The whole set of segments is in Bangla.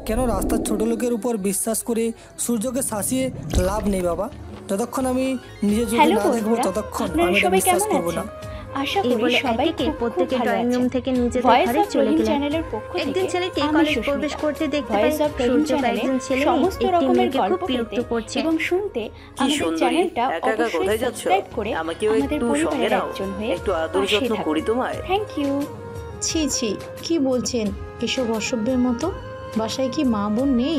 কেন রাস্তার ছোট লোকের উপর বিশ্বাস করে সূর্যকে শাসিয়ে লাভ নেই বাবা। যতক্ষণ আমি নিজের চোখে না দেখবো ততক্ষণ আমি এটা বিশ্বাস করবো না। আশা করি সবাই প্রত্যেকে ড্রয়িং রুম থেকে নিজেদের ঘরে চলে গেলেন। একদিন ছেলেটি কলেজ প্রবেশ করতে দেখতে পায় সূর্য একজন ছেলে সমস্ত রকমের খুব বিরক্ত করছে এবং শুনতে আমাদের চ্যানেলটা অবশ্যই সাবস্ক্রাইব করে আমাদের পরিবারের একজন হয়ে একটু আদর যত্ন করি তোমায়। Thank you. ছি ছি, কি বলছেন এসব অসভ্যের মতো? বাসায় কি মা বোন নেই?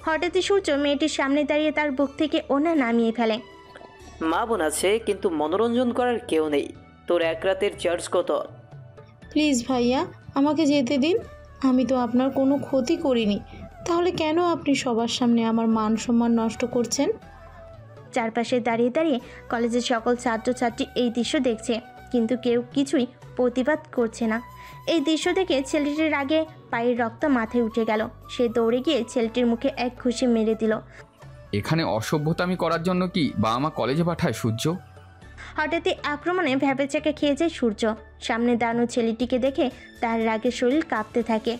হঠাৎই সূর্য মেয়েটির সামনে দাঁড়িয়ে তার বুক থেকে ওনা নামিয়ে ফেলে। মা বোন আছে কিন্তু মনোরঞ্জন করার কেউ নেই। তোর এক রাতের চার্জ কত? প্লিজ ভাইয়া, আমাকে যেতে দিন। আমি তো আপনার কোনো ক্ষতি করিনি, তাহলে কেন আপনি সবার সামনে আমার মান সম্মান নষ্ট করছেন? চারপাশে দাঁড়িয়ে দাঁড়িয়ে কলেজের সকল ছাত্রছাত্রী এই দৃশ্য দেখছে, কিন্তু কেউ কিছুই প্রতিবাদ করছে না। এই দৃশ্য দেখে ছেলেটির আগে পায়ের রক্ত মাথায় উঠে গেল। সে দৌড়ে গিয়ে ছেলেটির মুখে এক ঘুষি মেরে দিল। এখানে অসভ্যতামি করার জন্য কি বাবা মা কলেজে পাঠায় সূর্য? হঠাৎই আক্রমণে ভ্যাপেচাকে খেয়ে যায় সূর্য। সামনে দাঁড়ানো ছেলেটিকে দেখে তার রাগে শরীর কাঁপতে থাকে।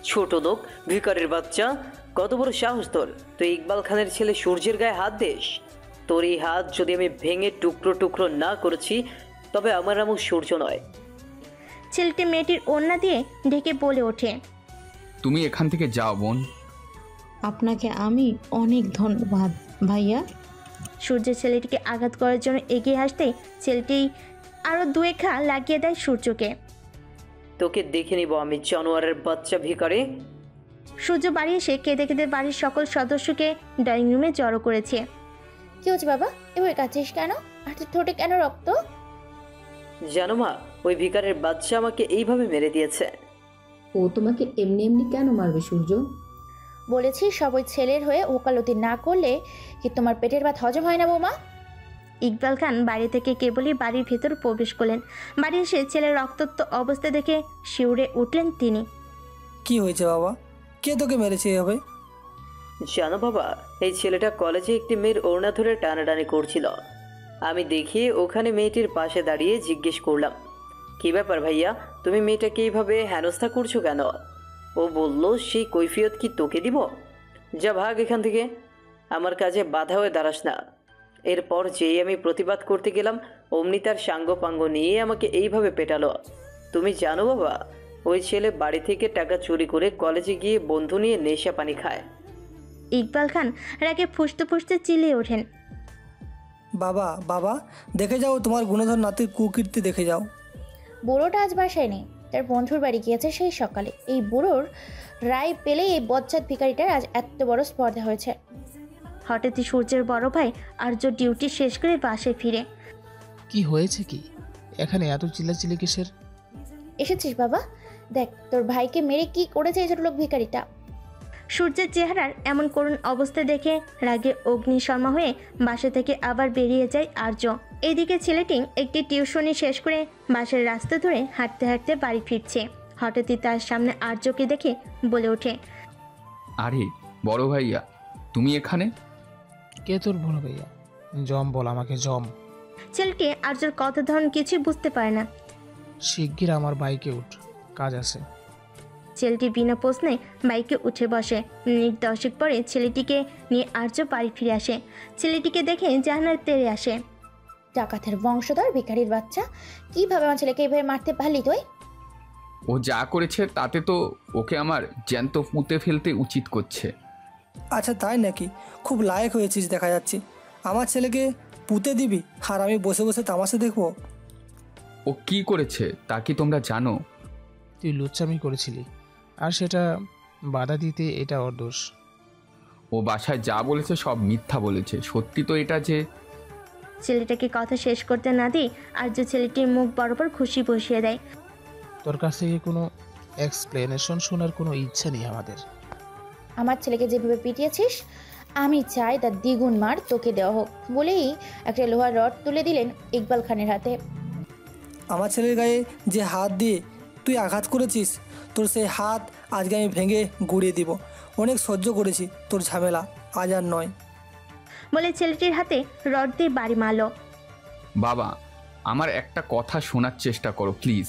ছোট লোক, ভিখারির বাচ্চা, কত বড় সাহস তোর! তুই ইকবাল খানের ছেলে সূর্যের গায়ে হাত দিস? তোর এই হাত যদি আমি ভেঙে টুকরো টুকরো না করেছি তবে আমার নাম সূর্য নয়। ছেলেটি মেয়েটির ওড়না দিয়ে ঢেকে বলে ওঠে, তুমি এখান থেকে যাও বোন। আপনাকে আমি অনেক ধন্যবাদ ভাইয়া। সূর্য ছেলেটিকে আঘাত করার জন্য এগিয়ে আসতেই ছেলেটি আরও দুয়ে ঘা লাগিয়ে দেয় সূর্যকে। তোকে দেখে নিব আমি, জানোয়ারের বাচ্চা ভিখারি। সূর্য বাড়ি এসে কেঁদে কেঁদে বাড়ির সকল সদস্যকে ড্রয়িং রুমে জড়ো করেছে। কি হচ্ছে বাবা, এভাবে কাঁদছিস কেন? আর তোর ঠোঁটে কেন রক্ত? জানো মা, ওই ভিখারির বাচ্চা আমাকে এইভাবে মেরে দিয়েছে। ও তোমাকে এমনি এমনি কেন মারবে সূর্য? বলেছি সব ওই ছেলের হয়ে ওকালতি না করলে কি তোমার পেটের ভাত হজম হয় না বৌমা? ইকবাল খান বাড়ি থেকে কেবলই বাড়ির ভেতর প্রবেশ করলেন। বাড়ি এসে ছেলের রক্তাক্ত অবস্থা দেখে শিউরে উঠলেন তিনি। কি হয়েছে বাবা? কে তোকে মেরেছে এভাবে? জানো বাবা, এই ছেলেটা কলেজে একটি মেয়ের ওড়না ধরে টানাটানি করছিল। আমি দেখি ওখানে মেয়েটির পাশে দাঁড়িয়ে জিজ্ঞেস করলাম, কি ব্যাপার ভাইয়া, তুমি মেয়েটাকে এইভাবে হেনস্থা করছো কেন? ও বলল, সেই কৈফিয়ত কি তোকে দিব? যা ভাগ এখান থেকে, আমার কাজে বাধা হয়ে দাঁড়াস না। এরপর যেই আমি প্রতিবাদ করতে গেলাম অমনি তার সাঙ্গপাঙ্গ নিয়ে আমাকে এইভাবে পেটালো। তুমি জানো বাবা, ওই ছেলে বাড়ি থেকে টাকা চুরি করে কলেজে গিয়ে বন্ধু নিয়ে নেশা পানি খায়। ইকবাল খান রাগে ফুঁসতে ফুঁসতে চিল্লিয়ে ওঠেন, বাবা বাবা, দেখে যাও তোমার গুণধর নাতির কুকীর্তি দেখে যাও। বুড়োটা আজ বাসায় নেই, তার বন্ধুর বাড়ি গিয়েছে সেই সকালে। এই বুড়োর রায় পেলেই এই বজ্জাত ভিখারিটার আজ এত বড় স্পর্ধা হয়েছে। হঠাৎই সূর্যের বড় ভাই আর্য ডিউটি শেষ করে বাসায় ফিরে। কি হয়েছে কি? এখানে এত চিল্লাচিল্লি কিসের? এসেছিস বাবা? দেখ তোর ভাইকে মেরে কি করেছে এই ছোট লোক ভিখারিটা। সূর্যের চেহারার এমন করুণ অবস্থা দেখে রাগে অগ্নিশর্মা হয়ে বাসা থেকে আবার বেরিয়ে যায় আর্য। এদিকে ছেলেটি একটি টিউশনি শেষ করে বাসের রাস্তা ধরে হাঁটতে হাঁটতে বাড়ি ফিরছে। হঠাৎই তার সামনে আর্যকে দেখে বলে ওঠে, আরে বড় ভাইয়া, তুমি এখানে? কে তোর বড় ভাইয়া? জম বল আমাকে, জম। ছেলেটি আর্যর কথা ধরন কিছুই বুঝতে পারে না। শিগগির আমার বাইকে উঠ, কাজ আছে। ছেলেটি বিনা প্রশ্নে বাইকে উঠে বসে। মিনিট 10 পরে ছেলেটিকে নিয়ে আর্য বাড়ি ফিরে আসে। ছেলেটিকে দেখে জাহানার তেড়ে আসে। ডাকাতের বংশধর ভিখারির বাচ্চা, কিভাবে আমার ছেলেকে এইভাবে মারতে পারলি তুই? ও যা করেছে তাতে তো ওকে আমার জ্যান্ত পুঁতে ফেলতে উচিত করছে। আচ্ছা তাই নাকি? খুব লায়ক হয়েছিস দেখা যাচ্ছে। আমার ছেলেকে পুঁতে দিবি আর আমি বসে বসে তামাশা দেখবো? ও কি করেছে তা কি তোমরা জানো? তুই লুচ্চামি করেছিলি, আর সেটা বাধা দিতে এটা ওর দোষ। ও বাসায় যা বলেছে সব মিথ্যা বলেছে। সত্যি তো এটা যে। ছেলেটাকে কথা শেষ করতে না দিয়ে আর্য ছেলেটির মুখ বরাবর খুশি বসিয়ে দেয়। তোর কাছ থেকে কোনো এক্সপ্লেনেশন শোনার কোনো ইচ্ছা নেই আমাদের। আমার ছেলেকে যেভাবে পিটিয়েছিস আমি চাই তার দ্বিগুণ মার তোকে দেওয়া হোক বলেই একটা লোহার রড তুলে দিলেন ইকবাল খানের হাতে। আমার ছেলের গায়ে যে হাত দিয়ে তুই আঘাত করেছিস, তোর সেই হাত আজকে আমি ভেঙে গুঁড়িয়ে দিব। অনেক সহ্য করেছি তোর ঝামেলা, আজ আর নয়। বলে ছেলেটির হাতে রড দিয়ে বাড়ি মারল। বাবা, আমার একটা কথা শোনার চেষ্টা করো প্লিজ।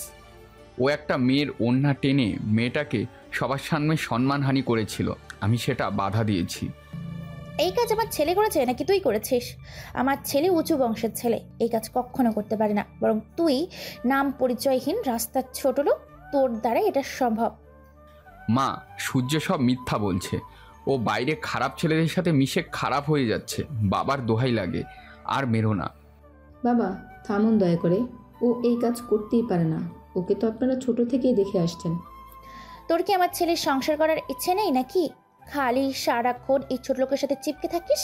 ও একটা মেয়ের ওড়না টেনে মেয়েটাকে সবার সামনে সম্মানহানি করেছিল, আমি সেটা বাধা দিয়েছি। এই কাজ আমার ছেলে করেছে নাকি তুই করেছিস? আমার ছেলে উঁচু বংশের ছেলে, এই কাজ কখনো করতে পারে না, বরং তুই নাম পরিচয়হীন রাস্তার ছোট লোক, তোর দ্বারা এটা সম্ভব। মা, সূর্য সব মিথ্যা বলছে। ও বাইরে খারাপ ছেলেদের সাথে মিশে খারাপ হয়ে যাচ্ছে। বাবার দোহাই লাগে, আর মেরো না। বাবা থামুন দয়া করে, ও এই কাজ করতেই পারে না। ওকে তো আপনারা ছোট থেকেই দেখে আসছেন। তোর কি আমার ছেলের সংসার করার ইচ্ছে নেই নাকি? খালি সারাক্ষণ এই ছোট লোকের সাথে চিপকে থাকিস।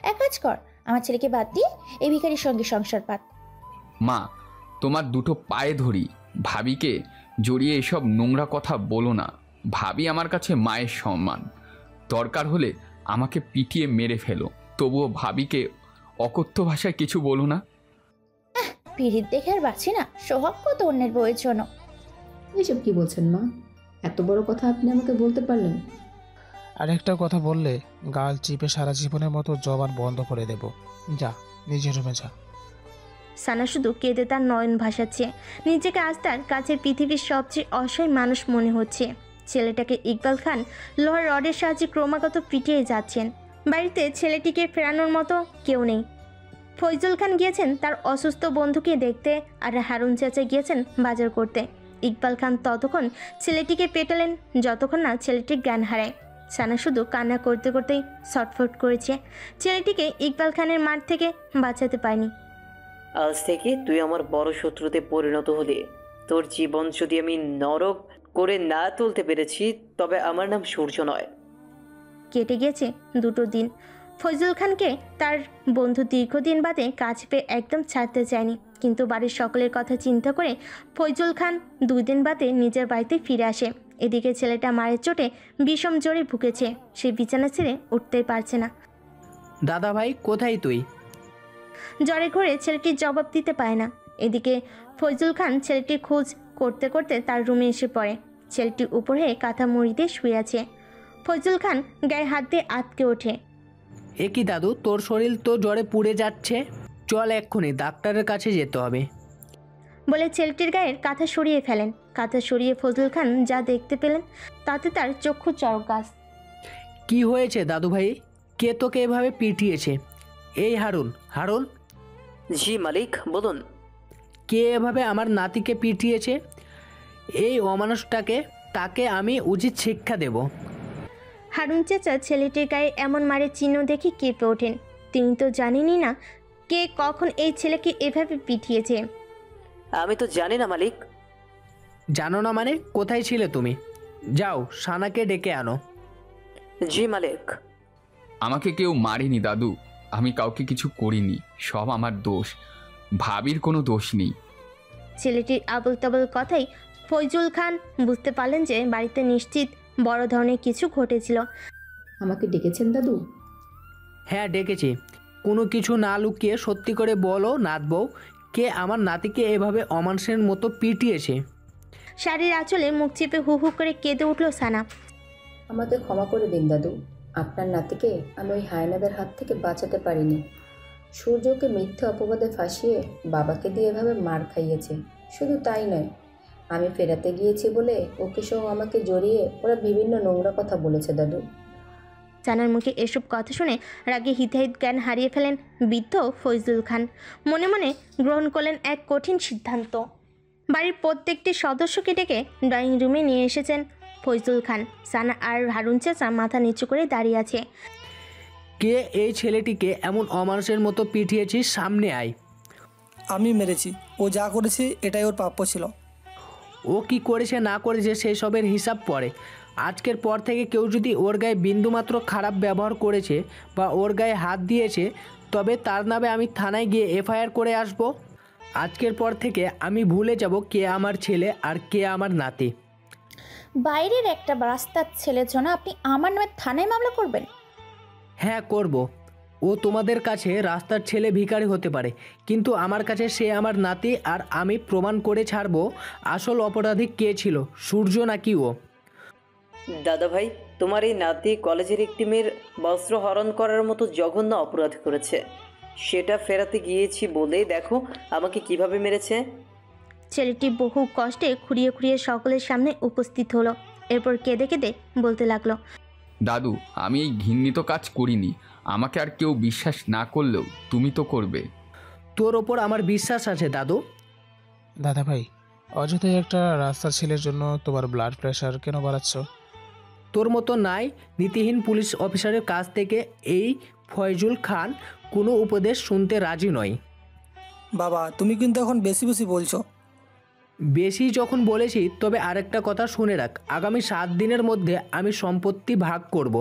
এক কাজ কর, আমার ছেলেকে বাদ দিয়ে এই ভিখারির সঙ্গে সংসার পাত। মা, তোমার দুটো পায়ে ধরি, ভাবিকে জড়িয়ে এসব নোংরা কথা বলো না। ভাবি আমার কাছে মায়ের সম্মান। দরকার হলে আমাকে পিটিয়ে মেরে ফেলো, তবুও ভাবিকে অকথ্য ভাষায় কিছু বলো না। পিড়িত দেখে আর বাঁচি না, সোহাগ কত অন্যের বউয়ের জন্য। এসব কি বলছেন মা? এত বড় কথা আপনি আমাকে বলতে পারলেন? আর একটা কথা বললে গাল চিপে সারা জীবনের মতো জবান বন্ধ করে দেব। যা, নিজের রুমে যা। সানা শুধু কেঁদে তার নয়ন ভাসাচ্ছে। নিজেকে আজ তার কাছে পৃথিবীর সবচেয়ে অসহায় মানুষ মনে হচ্ছে। ছেলেটাকে ইকবাল খান লোহার রডের সাহায্যে ক্রমাগত পিটিয়ে যাচ্ছেন। বাড়িতে ছেলেটিকে ফেরানোর মতো কেউ নেই। ফয়জুল খান গিয়েছেন তার অসুস্থ বন্ধুকে দেখতে, আর হারুন চাচা গিয়েছেন বাজার করতে। ইকবাল খান ততক্ষণ ছেলেটিকে পেটালেন যতক্ষণ না ছেলেটি জ্ঞান হারায়। সানা শুধু কান্না করতে করতেই ছটফট করেছে। ছেলেটিকে ইকবাল খানের মার থেকে বাঁচাতে পারেনি। আজ থেকে তুই আমার বড় শত্রুতে পরিণত হলি। তোর জীবন যদি আমি নরক করে না তুলতে পেরেছি, তবে আমার নাম সূর্য নয়। কেটে গেছে 2 দিন। ফয়জুল খানকে তার বন্ধু দীর্ঘদিন বাদে কাজ পেয়ে একদম ছাড়তে চায়নি, কিন্তু বাড়ির সকলের কথা চিন্তা করে ফয়জুল খান 2 দিন বাদে নিজের বাড়িতে ফিরে আসে। এদিকে ছেলেটা মায়ের চোটে বিষম জ্বরে ভুগেছে, সে বিছানা ছেড়ে উঠতেই পারছে না। দাদা ভাই কোথায় তুই? জ্বরে ঘরে ছেলেটির জবাব দিতে পারে না। এদিকে ফয়জুল খান ছেলেটির খোঁজ করতে করতে তার রুমে এসে পড়ে। ছেলেটি উপরে কাঁথা মুড়ি দিয়ে শুয়ে আছে। ফয়জুল খান গায়ে হাত দিয়ে আটকে ওঠে। এ কি দাদু, তোর শরীর তো জ্বরে পুড়ে যাচ্ছে, চল এক্ষুনি ডাক্তারের কাছে যেতে হবে। বলে ছেলেটির গায়ের কাঁথা সরিয়ে ফেলেন। কাঁথা সরিয়ে ফজলুল খান যা দেখতে পেলেন তাতে তার চক্ষু চড়ক গাছ। কি হয়েছে দাদু ভাই? কে তোকে এভাবে পিটিয়েছে? এই হারুন, হারুন। জি মালিক, বলুন। কে এভাবে আমার নাতিকে পিটিয়েছে? এই অমানুষটাকে, তাকে আমি উচিত শিক্ষা দেব। হারুন চাচা ছেলেটির গায়ে এমন মারের চিহ্ন দেখে কেঁপে ওঠেন। তিনি তো জানেনই না কে কখন এই ছেলেকে এভাবে পিটিয়েছে। আমি তো জানি না মালিক। জানো না মানে? কোথায় ছিলে তুমি? যাও সানাকে ডেকে আনো। জি মালিক। আমাকে কেউ মারেনি দাদু, আমি কাউকে কিছু করিনি, সব আমার দোষ। ভাবির কোনো দোষ নেই। ছেলেটির আবল তাবল কথাই ফয়জুল খান বুঝতে পারলেন যে বাড়িতে নিশ্চিত বড় ধরনের কিছু ঘটেছিল। আমাকে ডেকেছেন দাদু? হ্যাঁ ডেকেছি। কোনো কিছু না লুকিয়ে সত্যি করে বলো নাথ বউ, কে আমার নাতিকে এভাবে অমানুষের মতো পিটিয়েছে? শাড়ির আঁচলে মুখ চেপে হু হু করে কেঁদে উঠল সানা। আমাকে ক্ষমা করে দিন দাদু, আপনার নাতিকে আমি ওই হায়নাদের হাত থেকে বাঁচাতে পারিনি। সূর্যকে মিথ্যে অপবাদে ফাঁসিয়ে বাবাকে দিয়ে এভাবে মার খাইয়েছে। শুধু তাই নয়, আমি ফেরাতে গিয়েছি বলে ওকে সহ আমাকে জড়িয়ে ওরা বিভিন্ন নোংরা কথা বলেছে দাদু। সানার মুখে এসব কথা শুনে রাগে হিতাহিত জ্ঞান হারিয়ে ফেলেন বৃদ্ধ ফয়জুল খান। মনে মনে গ্রহণ করলেন এক কঠিন সিদ্ধান্ত। বাড়ির প্রত্যেকটি সদস্যকে ডেকে ড্রয়িং রুমে নিয়ে এসেছেন ফয়জুল খান। সানা আর হারুন চাচা মাথা নিচু করে দাঁড়িয়ে আছে। কে এই ছেলেটিকে এমন অমানুষের মতো পিটিয়েছিস? সামনে আয়। আমি মেরেছি, ও যা করেছে এটাই ওর প্রাপ্য ছিল। ও কি করেছে না করেছে সেই সবের হিসাব পড়ে। আজকের পর থেকে কেউ যদি ওর গায়ে বিন্দুমাত্র খারাপ ব্যবহার করেছে বা ওর গায়ে হাত দিয়েছে, তবে তার নামে আমি থানায় গিয়ে এফআইআর করে আসব। আজকের পর থেকে আমি ভুলে যাব কে আমার ছেলে আর কে আমার নাতি। বাইরের একটা রাস্তার ছেলের জন্য আপনি আমার নামে থানায় মামলা করবেন? হ্যাঁ করব। ও তোমাদের কাছে রাস্তার ছেলে ভিখারি হতে পারে, কিন্তু আমার কাছে সে আমার নাতি, আর আমি প্রমাণ করে ছাড়ব আসল অপরাধী কে ছিল, সূর্য নাকি ও। দাদা ভাই, তোমার এই নাতি কলেজের একটি মেয়ের বস্ত্র হরণ করার মতো জঘন্য অপরাধ করেছে। সেটা ফেরাতে গিয়েছি বলেই দেখো আমাকে কিভাবে মেরেছে। ছেলেটি বহু কষ্টে খুঁড়িয়ে খুঁড়িয়ে সকলের সামনে উপস্থিত হলো। এরপর কেঁদে কেঁদে বলতে লাগলো, দাদু, আমি এই ঘৃণিত কাজ করিনি। আমাকে আর কেউ বিশ্বাস না করলেও তুমি তো করবে। তোর ওপর আমার বিশ্বাস আছে দাদু। দাদা ভাই, অযথাই একটা রাস্তার ছেলের জন্য তোমার ব্লাড প্রেশার কেন বাড়াচ্ছ? তোর মতো নাই নীতিহীন পুলিশ অফিসারের কাছ থেকে এই ফয়জুল খান কোনো উপদেশ শুনতে রাজি নয়। বাবা, তুমি কিন্তু এখন বেশি বেশি বলছো। বেশি যখন বলেছি, তবে আরেকটা কথা শুনে রাখ, আগামী 7 দিনের মধ্যে আমি সম্পত্তি ভাগ করব।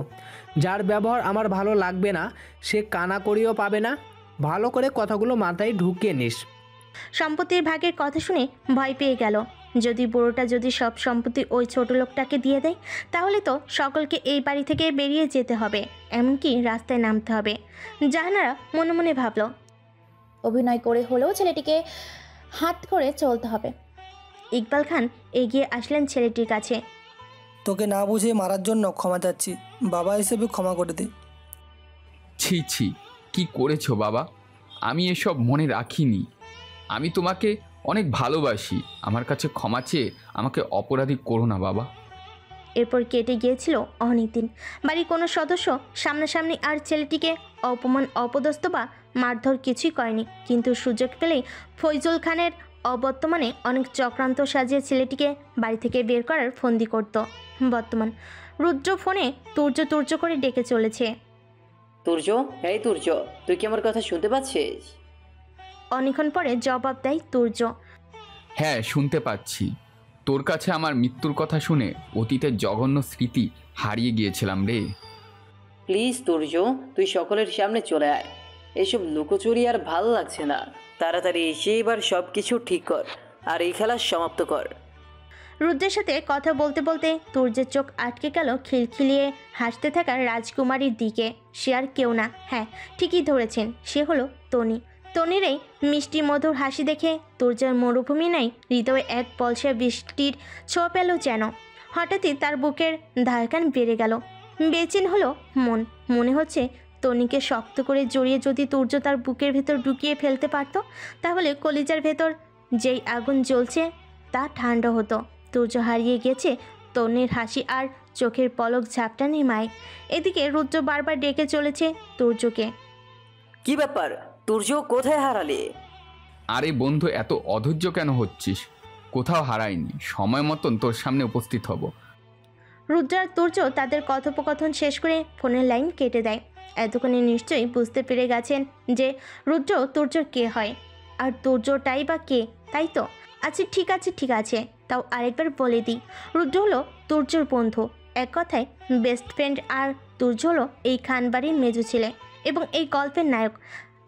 যার ব্যবহার আমার ভালো লাগবে না সে কানা করিও পাবে না। ভালো করে কথাগুলো মাথায় ঢুকিয়ে নিস। সম্পত্তির ভাগের কথা শুনে ভয় পেয়ে গেল। যদি বুড়োটা যদি সব সম্পত্তি ওই ছোট লোকটাকে দিয়ে দেয়, তাহলে তো সকলকে এই বাড়ি থেকে বেরিয়ে যেতে হবে, এমনকি রাস্তায় নামতে হবে। জাহানারা মনে মনে ভাবল, অভিনয় করে হলেও ছেলেটিকে হাত করে চলতে হবে। ইকবাল খান এগিয়ে আসলেন ছেলেটির কাছে। তোকে না বুঝে মারার জন্য ক্ষমা চাচ্ছি, বাবা হিসেবে ক্ষমা করে দে। ছি ছি, কি করেছো বাবা? আমি এসব মনে রাখিনি। আমি তোমাকে অনেক ভালোবাসি। আমার কাছে ক্ষমা চেয়ে আমাকে অপরাধী করো না বাবা। এরপর কেটে গিয়েছিল অনেক দিন। বাড়ির কোনো সদস্য সামনাসামনি আর ছেলেটিকে অপমান অপদস্থ বা মারধর কিছুই করেনি, কিন্তু সুযোগ পেলেই ফয়জুল খানের অবর্তমানে অনেক চক্রান্ত সাজিয়ে ছেলেটিকে বাড়ি থেকে বের করার ফন্দি করত। বর্তমান রুদ্র ফোনে তুর্য তুর্য করে ডেকে চলেছে। তুর্য, এই তুর্য, তুই কি আমার কথা শুনতে পাচ্ছিস? অনেকক্ষণ পরে জবাব দেয় তুর্য। হ্যাঁ, শুনতে পাচ্ছি। তোর কাছে আমার মৃত্যুর কথা শুনে অতীতের জঘন্য স্মৃতি হারিয়ে গিয়েছিলাম রে। প্লিজ তুর্য, তুই সকলের সামনে চলে আয়। এসব লুকোচুরি আর ভাল লাগছে না। তাড়াতাড়ি এসে এবার সব কিছু ঠিক কর আর এই খেলা সমাপ্ত কর। রুদ্রের সাথে কথা বলতে বলতে তুর্যের চোখ আটকে গেল খিলখিলিয়ে হাসতে থাকা রাজকুমারীর দিকে। সে আর কেউ না, হ্যাঁ ঠিকই ধরেছেন, সে হলো তনি। তনির এই মিষ্টি মধুর হাসি দেখে তুর্যের মরুভূমি নাই হৃদয়ে এক পলসা বৃষ্টির ছোঁয়া পেল যেন। হঠাৎই তার বুকের ধারকান বেড়ে গেল। বেচিন হলো মন। মনে হচ্ছে তনিকে শক্ত করে জড়িয়ে যদি তুর্য তার বুকের ভেতর ঢুকিয়ে ফেলতে পারত, তাহলে কলিজার ভেতর যেই আগুন জ্বলছে তা ঠান্ডা হতো। তুর্য হারিয়ে গেছে তনির হাসি আর চোখের পলক ঝাপটা নেমায়। এদিকে রুদ্র বারবার ডেকে চলেছে তুর্যকে। কি ব্যাপার তুর্য, কোথায় হারালে? আরে বন্ধু, এত অধৈর্য কেন হচ্ছিস? কোথাও হারাইনি, সময় মতন তোর সামনে উপস্থিত হব। রুদ্র আর তুর্য তাদের কথোপকথন শেষ করে ফোনের লাইন কেটে দেয়। এতক্ষণে নিশ্চয়ই বুঝতে পেরে গেছেন যে রুদ্র তুর্যর কে হয়, আর তুর্যটাই বা কে, তাই তো? আচ্ছা ঠিক আছে, তাও আরেকবার বলে দিই, রুদ্র হলো তুর্যর বন্ধু, এক কথায় বেস্ট ফ্রেন্ড। আর তুর্য হলো এই খানবাড়ির মেজো ছেলে এবং এই গল্পের নায়ক।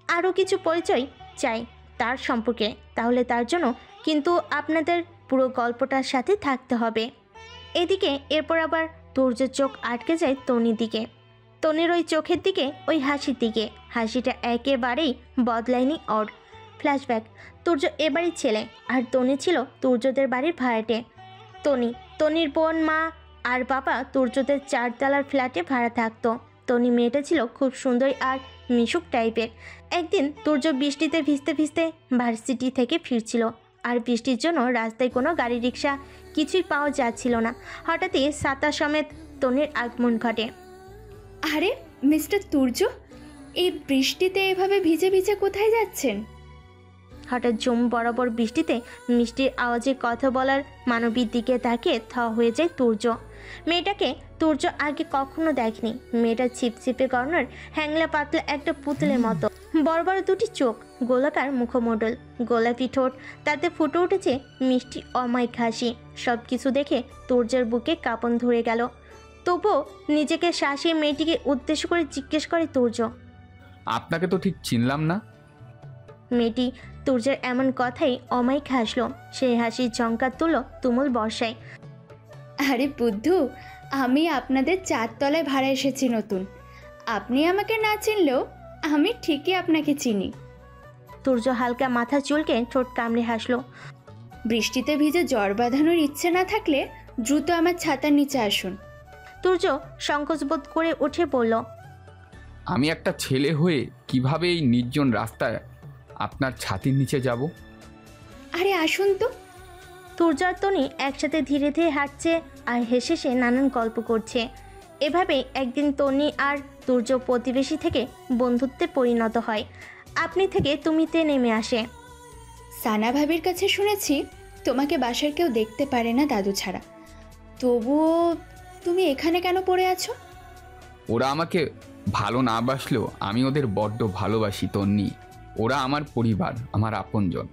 আরও কিছু পরিচয় চাই তার সম্পর্কে, তাহলে তার জন্য কিন্তু আপনাদের পুরো গল্পটার সাথে থাকতে হবে। এদিকে এরপর আবার তুর্যের চোখ আটকে যায় তনির দিকে। তনির ওই চোখের দিকে, ওই হাসির দিকে। হাসিটা একেবারেই বদলায়নি ওর। ফ্ল্যাশব্যাক, তুর্য এবারই ছেলে আর তনি ছিল তুর্যদের বাড়ির ভাড়াটে। তনির বোন, মা আর বাবা তুর্যদের 4 তলার ফ্ল্যাটে ভাড়া থাকতো। তনি মেয়েটা ছিল খুব সুন্দর আর মিশুক টাইপের। একদিন তুর্য বৃষ্টিতে ভিজতে ভিজতে ভার্সিটি থেকে ফিরছিল, আর বৃষ্টির জন্য রাস্তায় কোনো গাড়ি রিক্সা কিছুই পাওয়া যাচ্ছিল না। হঠাৎই ছাতা সমেত তনির আগমন ঘটে। আরে মিস্টার তুর্য, এই বৃষ্টিতে এভাবে ভিজে ভিজে কোথায় যাচ্ছেন? হঠাৎ জম বরাবর বৃষ্টিতে মিষ্টির আওয়াজে কথা বলার মানবীর দিকে তাকিয়ে থ হয়ে যায় তুর্য। মেয়েটাকে তুর্য আগে কখনো দেখেনি। মেয়েটা ছিপছিপে গর্ণের হ্যাংলা পাতলা একটা পুতুলের মতো, বড় বড় দুটি চোখ, গোলাকার মুখমণ্ডল, গোলাপি ঠোঁট, তাতে ফুটে উঠেছে মিষ্টি অমায়িক হাসি। সব কিছু দেখে তুর্যের বুকে কাঁপন ধরে গেল। তবুও নিজেকে শাসিয়ে মেয়েটিকে উদ্দেশ্য করে জিজ্ঞেস করে তুর্য, আপনাকে তো ঠিক চিনলাম না। মেয়েটি তুর্যের এমন কথাই অমায়িক হাসলো। সেই হাসির ঝঙ্কার তুলো তুমুল বর্ষায়। আরে বুদ্ধু, আমি আপনাদের 4 তলায় ভাড়া এসেছি নতুন। আপনি আমাকে না চিনলেও আমি ঠিকই আপনাকে চিনি। তুর্য হালকা মাথা চুলকে ঠোঁট কামড়ে হাসলো। বৃষ্টিতে ভিজে জ্বর বাঁধানোর ইচ্ছে না থাকলে দ্রুত আমার ছাতার নিচে আসুন। তুর্য সংকোচবোধ করে উঠে বলল, আমি একটা ছেলে হয়ে কিভাবে এই নির্জন রাস্তায় আপনার ছাতির নিচে যাব? আরে আসুন তো। তুর্য আর তনি একসাথে ধীরে ধীরে হাঁটছে আর হেসে সে নানান গল্প করছে। এভাবে একদিন তন্নি আর তুর্য প্রতিবেশী থেকে বন্ধুত্বে পরিণত হয়। আপনি থেকে তুমিতে নেমে আসে। সানা ভাবির কাছে শুনেছি তোমাকে বাসার কেউ দেখতে পারে না দাদু ছাড়া, তবুও তুমি এখানে কেন পড়ে আছো? ওরা আমাকে ভালো না বাসলেও আমি ওদের বড্ড ভালোবাসি তন্নি। ওরা আমার পরিবার, আমার আপনজন।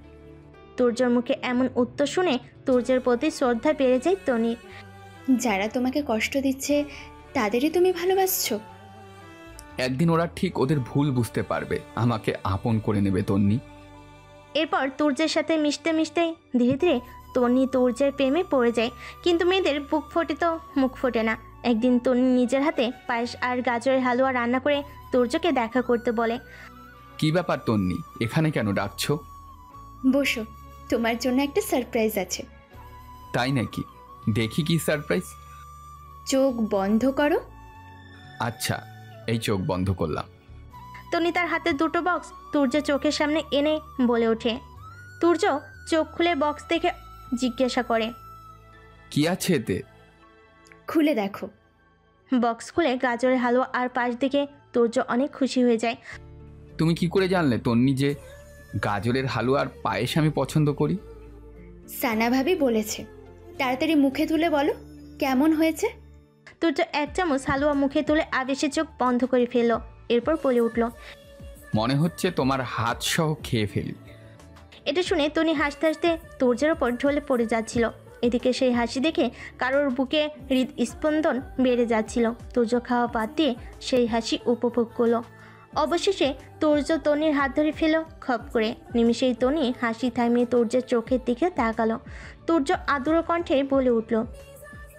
তুর্যর মুখে এমন উত্তর শুনে তুর্যের প্রতি শ্রদ্ধা বেড়ে যায় তন্নির। যারা তোমাকে কষ্ট দিচ্ছে তাদেরই তুমি ভালোবাসছো? একদিন ওরা ঠিক ওদের ভুল বুঝতে পারবে, আমাকে আপন করে নেবে তন্নি। এরপর তুর্যের সাথে মিশতে মিশতে ধীরে ধীরে তন্নি তুর্যের প্রেমে পড়ে যায়। কিন্তু মেয়েদের বুক ফোটে তো মুখ ফোটে না। একদিন তন্নি নিজের হাতে পায়েস আর গাজরের হালুয়া রান্না করে তুর্যকে দেখা করতে বলে। কি ব্যাপার তন্নি, এখানে কেন ডাকছো? বসো, তোমার জন্য একটা সারপ্রাইজ আছে। তাই নাকি? দেখি কি সারপ্রাইজ। চোখ বন্ধ করো। আচ্ছা, এই চোখ বন্ধ করলাম। তন্নি তার হাতে দুটো বক্স তুর্য চোখের সামনে এনে বলে ওঠে। তুর্য চোখ খুলে বক্স দেখে জিজ্ঞাসা করে, কি আছে এতে? খুলে দেখো। বক্স খুলে গাজরের হালুয়া আর পায়েস দেখে তুর্য অনেক খুশি হয়ে যায়। তুমি কি করে জানলে তন্নি যে গাজরের হালুয়া আর পায়েস আমি পছন্দ করি? সানা ভাবি বলেছে। তাড়াতাড়ি মুখে তুলে বলো কেমন হয়েছে। তুর্য এক চামচ হালুয়া মুখে তুলে আবেশে চোখ বন্ধ করে ফেলল। এরপর বলে উঠল, মনে হচ্ছে তোমার হাত সহ খেয়ে ফেলি। এটা শুনে তনি হাসতে হাসতে তুর্যের ওপর ঢলে পড়ে যাচ্ছিল। এদিকে সেই হাসি দেখে কারোর বুকে হৃদস্পন্দন বেড়ে যাচ্ছিল। তুর্য খাওয়া বাদ দিয়ে সেই হাসি উপভোগ করলো। অবশেষে তুর্য তনির হাত ধরে ফেল খপ করে। নিমিষেই তনি হাসি থামিয়ে তুর্যের চোখের দিকে তাকালো। তুর্য আদুর কণ্ঠে বলে উঠল,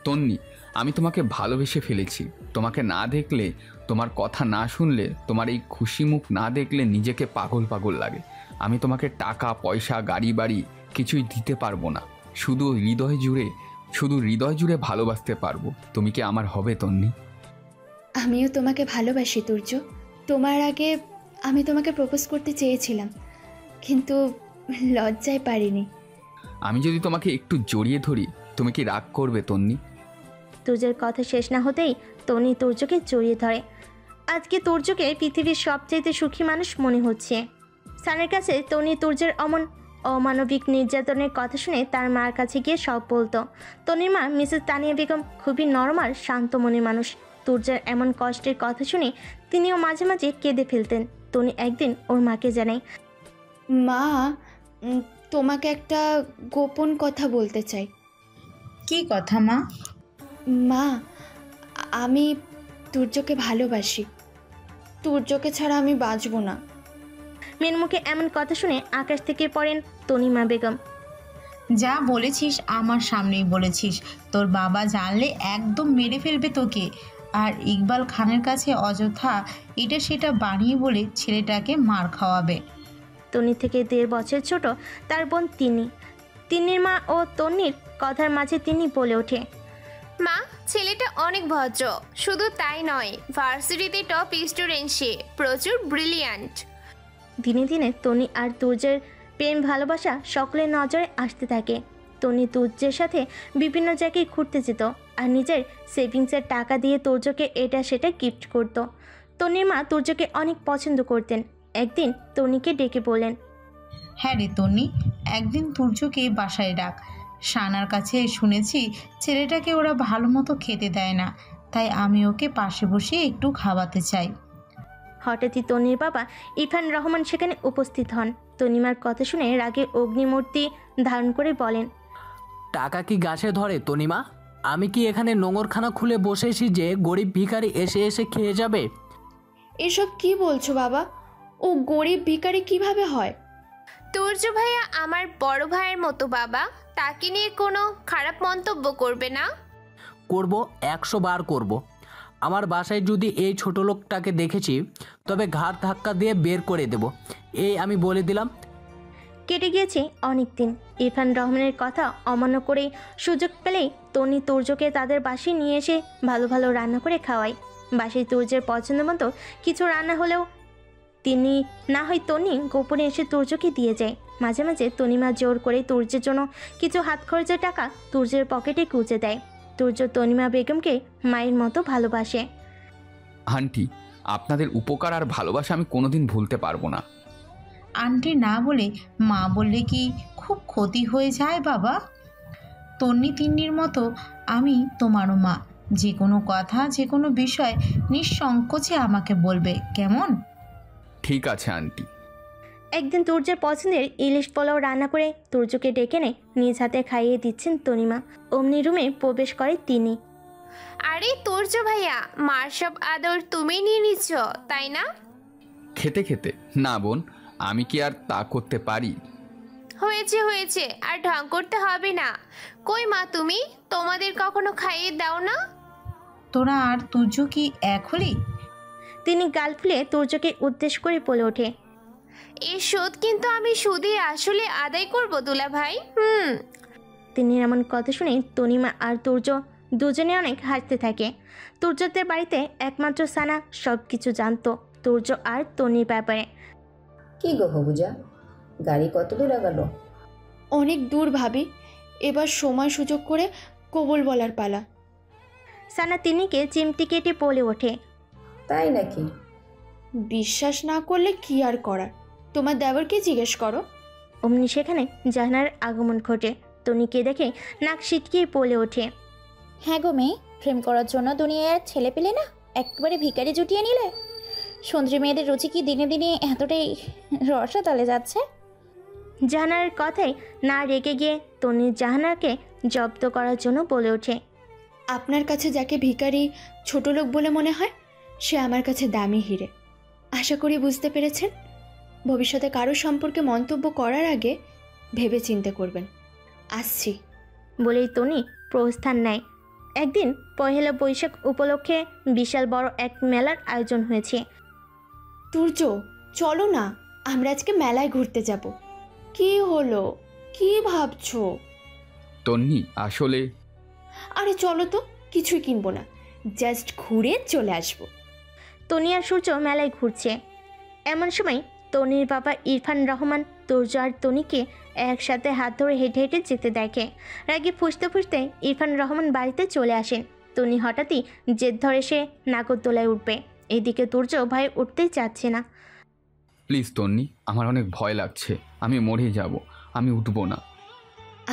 তন্নি, আমি তোমাকে ভালোবেসে ফেলেছি। তোমাকে না দেখলে, তোমার কথা না শুনলে, তোমার এই খুশি মুখ না দেখলে নিজেকে পাগল পাগল লাগে। আমি তোমাকে টাকা পয়সা গাড়ি বাড়ি কিছুই দিতে পারবো না, শুধু হৃদয় জুড়ে ভালোবাসতে পারবো। তুমি কি আমার হবে তন্নি? আমিও তোমাকে ভালোবাসি তুর্য। তোমার আগে আমি তোমাকে প্রপোজ করতে চেয়েছিলাম, কিন্তু লজ্জায় পারিনি। আমি যদি তোমাকে একটু জড়িয়ে ধরি, তুমি কি রাগ করবে তন্নি? তুর্যের কথা শেষ না হতেই তনি তুর্যকে জড়িয়ে ধরে। আজকে তুর্যকে পৃথিবীর সবচাইতে সুখী মানুষ মনে হচ্ছে। সানের কাছে তনি তুর্যের অমানবিক নির্যাতনের কথা শুনে তার মার কাছে গিয়ে সব বলতো। তনির মা মিসেস তানিয়া বেগম খুবই নরমাল শান্ত মনের মানুষ। তুর্যের এমন কষ্টের কথা শুনে তিনিও মাঝে মাঝে কেঁদে ফেলতেন। তনি একদিন ওর মাকে জানায়, মা, তোমাকে একটা গোপন কথা বলতে চাই। কি কথা মা? মা, আমি তুর্যকে ভালোবাসি। তুর্যকে ছাড়া আমি বাঁচব না। মেয়ের মুখে এমন কথা শুনে আকাশ থেকে পড়েন তনিমা বেগম। যা বলেছিস আমার সামনেই বলেছিস। তোর বাবা জানলে একদম মেরে ফেলবে তোকে। আর ইকবাল খানের কাছে অযথা এটা সেটা বানিয়ে বলে ছেলেটাকে মার খাওয়াবে। তনি থেকে 1.5 বছর ছোট তার বোন তিন্নির মা ও তন্নির কথার মাঝে তিনি বলে ওঠে, মা, ছেলেটা অনেক ভদ্র, শুধু তাই নয়, ভার্সিটিতে টপ স্টুডেন্ট সে, প্রচুর ব্রিলিয়ান্ট। দিনে দিনে তনি আর তুর্যের প্রেম ভালোবাসা সকলের নজরে আসতে থাকে। তনি তুর্যের সাথে বিভিন্ন জায়গায় ঘুরতে যেত আর নিজের সেভিংসের টাকা দিয়ে তুর্যকে এটা সেটা গিফট করত। তনির মা তুর্যকে অনেক পছন্দ করতেন। একদিন তনিকে ডেকে বললেন, হ্যাঁ রে তনি, একদিন তুর্যকে বাসায় ডাক। সানার কাছে শুনেছি ছেলেটাকে ওরা ভালো মতো খেতে দেয় না, তাই আমি ওকে পাশে বসিয়ে একটু খাওয়াতে চাই। হঠাৎই তনির বাবা ইরফান রহমান সেখানে উপস্থিত হন। তনিমার কথা শুনে রাগে অগ্নিমূর্তি ধারণ করে বলেন, টাকা কি গাছে ধরে তনিমা? আমি কি এখানে নোংরখানা খুলে বসেছি যে গরিব ভিখারি এসে এসে খেয়ে যাবে? এসব কি বলছো বাবা? ও গরিব ভিখারি কিভাবে হয়? তুর্য ভাইয়া আমার বড় ভাইয়ের মতো বাবা, তাকে নিয়ে কোনো খারাপ মন্তব্য করবে না। করব, 100 বার করব। আমার বাসায় যদি এই ছোট লোকটাকে দেখেছি তবে ঘাড় ধাক্কা দিয়ে বের করে দেব, এই আমি বলে দিলাম। কেটে গিয়েছে অনেক দিন। ইরফান রহমানের কথা অমান্য করে সুযোগ পেলেই তনি তুর্যকে তাদের বাসায় নিয়ে এসে ভালো ভালো রান্না করে খাওয়ায়। বাসায় তুর্যের পছন্দ মতো কিছু রান্না হলেও তিনি না হয় তনি গোপনে এসে তুর্যকে দিয়ে যায়। মাঝে মাঝে তনিমা জোর করে তুর্যের জন্য কিছু হাত খরচের টাকা তুর্যের পকেটে গুঁজে দেয়। তুর্য তনিমা বেগমকে মায়ের মতো ভালোবাসে। আন্টি, আপনাদের উপকার আর ভালোবাসা আমি কোনোদিন ভুলতে পারবো না। আন্টি না বলে মা বললে কি খুব ক্ষতি হয়ে যায় বাবা? তন্নি তিন্নির মতো আমি তোমারও মা। যে কোনো কথা, যে কোনো বিষয় নিঃসংকোচে আমাকে বলবে, কেমন? ঠিক আছে আন্টি। একদিন তুর্যের পছন্দের ইলিশ পোলাও রান্না করে তুর্যকে ডেকে নিয়ে নিজ হাতে খাইয়ে দিচ্ছেন তনিমা। অমনি রুমে প্রবেশ করে তিনি। আরে তুর্য ভাইয়া, মার সব আদর তুমি নিয়ে নিচ্ছ তাই না? খেতে খেতে না বোন, আমি কি আর তা করতে পারি? হয়েছে হয়েছে, আর ঢং করতে হবে না। কই মা তুমি, তোমাদের কখনো খাইয়ে দাও না? তোরা আর তুর্য কি এক হলি? তিনি গাল ফুলে তুর্যকে উদ্দেশ্য করে বলে ওঠে, এই শোধ কিন্তু আমি সুদে আসলে আদায় করব দুলা ভাই। তিনি এমন কথা শুনে তনিমা আর তুর্য দুজনে অনেক হাসতে থাকে। তুর্যদের বাড়িতে একমাত্র সানা সব কিছু জানতো তুর্য আর তনির ব্যাপারে। কি গো হবুজা, গাড়ি কত দূর আগালো? অনেক দূর ভাবি, এবার সময় সুযোগ করে কবুল বলার পালা। সানা তিনিকে চিমটি কেটে বলে ওঠে, তাই নাকি? বিশ্বাস না করলে কি আর করার, তোমার দেবরকে জিজ্ঞেস করো। অমনি সেখানে জাহানার আগমন ঘটে। তনিকে দেখে নাক সিটকিয়ে বলে ওঠে, হ্যাঁ গো মেয়ে, প্রেম করার জন্য দুনিয়ার ছেলে পেলে না একেবারে ভিখারি জুটিয়ে নিলে। সুন্দরী মেয়েদের রুচি কি দিনে দিনে এতটাই রসাতলে যাচ্ছে? জাহানার কথায় না রেগে গিয়ে তনি জাহানারকে জব্দ করার জন্য বলে ওঠে, আপনার কাছে যাকে ভিখারি ছোট লোক বলে মনে হয়, সে আমার কাছে দামি হিরে। আশা করি বুঝতে পেরেছেন। ভবিষ্যতে কারো সম্পর্কে মন্তব্য করার আগে ভেবে চিন্তে করবেন। আসছি বলেই তনি প্রস্থান নেয়। একদিন পহেলা বৈশাখ উপলক্ষে বিশাল বড় এক মেলার আয়োজন হয়েছে। তুর্য চলো না, আমরা আজকে মেলায় ঘুরতে যাব। কি হলো, কি ভাবছো? তন্নি আসলে আরে চলো তো, কিছুই কিনবো না, জাস্ট ঘুরে চলে আসবো। তনি আর সূর্য মেলায় ঘুরছে। এমন সময় তনির বাবা ইরফান রহমান তুর্য আর তনিকে একসাথে হাত ধরে হেঁটে হেঁটে যেতে দেখে। রাগে ফুসতে ফুসতে ইরফান রহমান বাড়িতে চলে আসেন। তনি হঠাৎই জেদ ধরে সে নাগরদোলায় উঠবে। এদিকে তুর্য ভয়ে উঠতেই চাচ্ছে না। প্লিজ তন্নি, আমার অনেক ভয় লাগছে, আমি মরে যাব, আমি উঠবো না।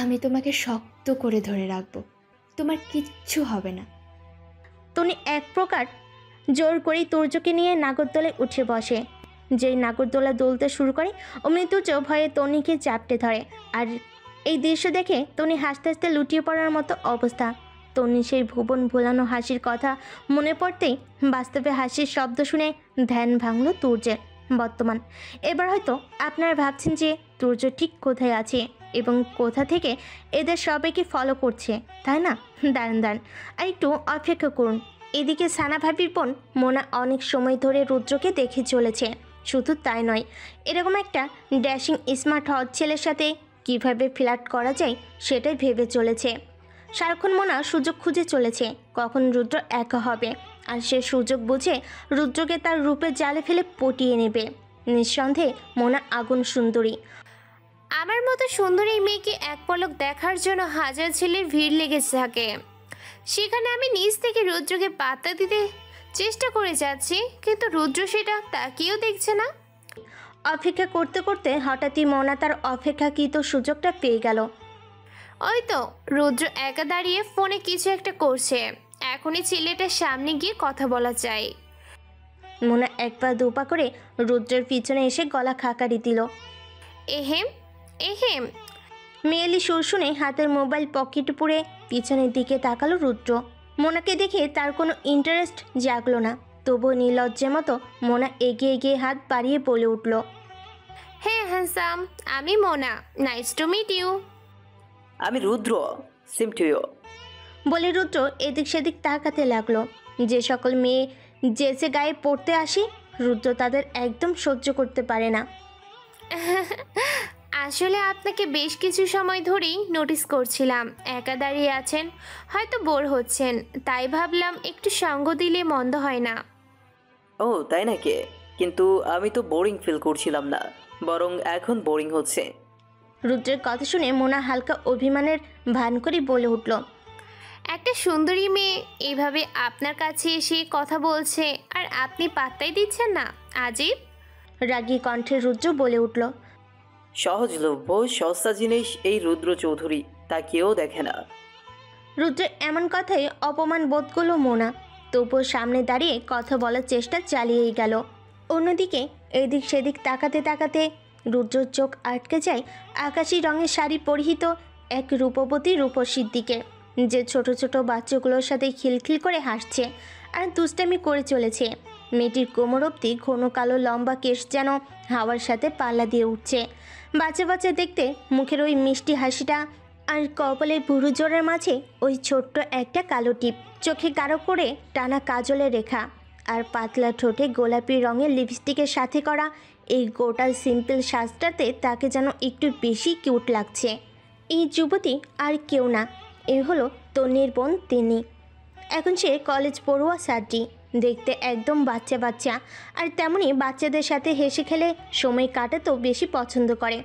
আমি তোমাকে শক্ত করে ধরে রাখবো, তোমার কিচ্ছু হবে না। তনি এক প্রকার জোর করেই তুর্যকে নিয়ে নাগরদোলায় উঠে বসে। যেই নাগরদোলা দোলতে শুরু করে অমনি তুর্য ভয়ে তনিকে চাপটে ধরে। আর এই দৃশ্য দেখে তনি হাসতে হাসতে লুটিয়ে পড়ার মতো অবস্থা। তনি সেই ভুবন ভোলানো হাসির কথা মনে পড়তেই বাস্তবে হাসির শব্দ শুনে ধ্যান ভাঙল তুর্যের। বর্তমান এবার হয়তো আপনারা ভাবছেন যে তুর্য ঠিক কোথায় আছে এবং কোথা থেকে এদের সবাইকে ফলো করছে, তাই না? দাঁড়ান দাঁড়ান আর একটু অপেক্ষা করুন। এদিকে সানা ভাবির বোন মোনা অনেক সময় ধরে রুদ্রকে দেখে চলেছে। শুধু তাই নয়, এরকম একটা ড্যাশিং স্মার্ট হট ছেলের সাথে কীভাবে ফ্ল্যাট করা যায় সেটাই ভেবে চলেছে। সারাক্ষণ মোনা সুযোগ খুঁজে চলেছে কখন রুদ্র একা হবে, আর সে সুযোগ বুঝে রুদ্রকে তার রূপের জালে ফেলে পটিয়ে নেবে। নিঃসন্দেহে মোনা আগুন সুন্দরী। আমার মতো সুন্দরী মেয়েকে এক পলক দেখার জন্য হাজার ছেলের ভিড় লেগে থাকে। সেখানে আমি নিজ থেকে রুদ্রকে পাত্তা দিতে চেষ্টা করে যাচ্ছি, কিন্তু রুদ্র সেটা তাকিয়েও দেখছে না। অপেক্ষা করতে করতে হঠাৎই মোনা তার অপেক্ষাকৃত সুযোগটা পেয়ে গেল। ওই তো রুদ্র একা দাঁড়িয়ে ফোনে কিছু একটা করছে। এখনই ছেলেটার সামনে গিয়ে কথা বলা চাই। মোনা এক পা দুপা করে রুদ্রের পিছনে এসে গলা খাকারি দিল। এহেম এহেম। মেয়েলি সুর শুনে হাতের মোবাইল পকেটে পুরে পিছনের দিকে তাকালো রুদ্র। মোনাকে দেখে তার কোনো ইন্টারেস্ট জাগলো না, তবুও নির্লজ্জের মতো মোনা এগিয়ে এগিয়ে হাত বাড়িয়ে বলে উঠল, হ্যাঁ হ্যান্ডসাম, আমি Mona, nice to meet you. আমি রুদ্র, সেম টু ইউ। বলে রুদ্র এদিক সেদিক তাকাতে লাগলো। যে সকল মেয়ে জেসে গায়ে পড়তে আসি রুদ্র তাদের একদম সহ্য করতে পারে না। আসলে আপনাকে বেশ কিছু সময় ধরেই নোটিস করছিলাম, একা দাঁড়িয়ে আছেন, হয়তো বোর হচ্ছেন, তাই ভাবলাম একটু সঙ্গ দিলে মন্দ হয় না। ও তাই নাকি? কিন্তু আমি তো বোরিং ফিল করছিলাম না, বরং এখন বোরিং হচ্ছে। রুদ্রের কথা শুনে মোনা হালকা অভিমানের ভান করে বলে উঠল, একটা সুন্দরী মেয়ে এইভাবে আপনার কাছে এসে কথা বলছে আর আপনি পাত্তাই দিচ্ছেন না, আজীব। রাগী কণ্ঠে রুদ্র বলে উঠল। সহজলভ্য সস্তা জিনিস এই রুদ্র চৌধুরী, তা কেউ দেখে না। রুদ্রের এমন কথায় অপমান বোধ করল মোনা, তবুও সামনে দাঁড়িয়ে কথা বলার চেষ্টা চালিয়েই গেল। অন্যদিকে এদিক সেদিক তাকাতে তাকাতে রুদ্রর চোখ আটকে যায় আকাশি রঙের শাড়ি পরিহিত এক রূপবতী রূপসীর দিকে, যে ছোট ছোট বাচ্চাগুলোর সাথে খিলখিল করে হাসছে আর দুষ্টামি করে চলেছে। মেয়েটির কোমর অবধি ঘন কালো লম্বা কেশ যেন হাওয়ার সাথে পাল্লা দিয়ে উঠছে। বাচ্চা বাচ্চা দেখতে মুখের ওই মিষ্টি হাসিটা আর কপালের ভুরু জোড়ের মাঝে ওই ছোট্ট একটা কালো টিপ, চোখে গাঢ় করে টানা কাজলের রেখা আর পাতলা ঠোঁটে গোলাপি রঙের লিপস্টিকের সাথে করা এই গোটা সিম্পল সাজটাতে তাকে যেন একটু বেশি কিউট লাগছে। এই যুবতী আর কেউ না, এ হলো তন্নির বোন তিনি। এখন সে কলেজ পড়ুয়া ছাত্রী, দেখতে একদম বাচ্চা বাচ্চা, আর তেমনি বাচ্চাদের সাথে হেসে খেলে সময় কাটাতেও বেশি পছন্দ করে।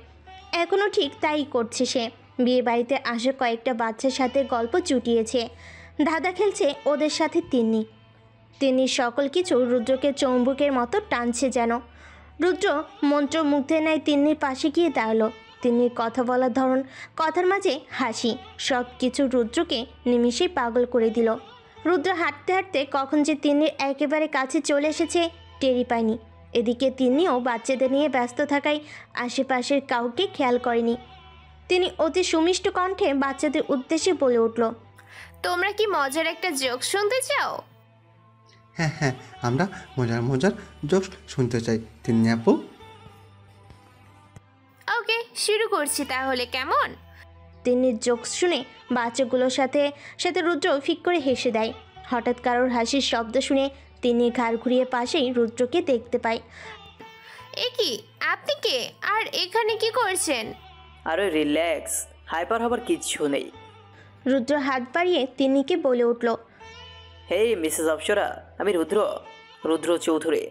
এখনও ঠিক তাই করছে সে। বিয়ে বাড়িতে আসা কয়েকটা বাচ্চার সাথে গল্প জুটিয়েছে, ধাঁধা খেলছে ওদের সাথে তিনি সকল কিছু রুদ্রকে চৌম্বকের মতো টানছে যেন। রুদ্র মন্ত্রমুগ্ধের ন্যায় তিন্নির পাশে গিয়ে দাঁড়ালো। তিন্নির কথা বলার ধরন, কথার মাঝে হাসি, সব কিছু রুদ্রকে নিমিষেই পাগল করে দিল। রুদ্র হাঁটতে হাঁটতে কখন যে তিন্নির একেবারে কাছে চলে এসেছে টেরি পায়নি। এদিকে তিন্নিও বাচ্চাদের নিয়ে ব্যস্ত থাকায় আশেপাশের কাউকে খেয়াল করেনি। তিনি অতি সুমিষ্ট কণ্ঠে বাচ্চাদের উদ্দেশ্যে বলে উঠল, তোমরা কি মজার একটা জোক শুনতে চাও? হ্যাঁ হ্যাঁ, আমরা মজার মজার জোকস শুনতে চাই তিন্নি আপু। ওকে, শুরু করছি তাহলে, কেমন? তিন্নির জোকস শুনে বাচ্চাগুলোর সাথে সাথে রুদ্র ফিক করে হেসে দেয়। হঠাৎ কারোর হাসির শব্দ শুনে তিনি ঘাড় ঘুরিয়ে পাশেই রুদ্রকে দেখতে পায়। এ কি, আপনি কে আর এখানে কি করছেন? আরে রিল্যাক্স, হাইপার হবার কিচ্ছু নেই। রুদ্র হাত বাড়িয়ে তিন্নিকে বলে উঠল, হেই মিসেস অপসরা, আমি রুদ্র চৌধুরী।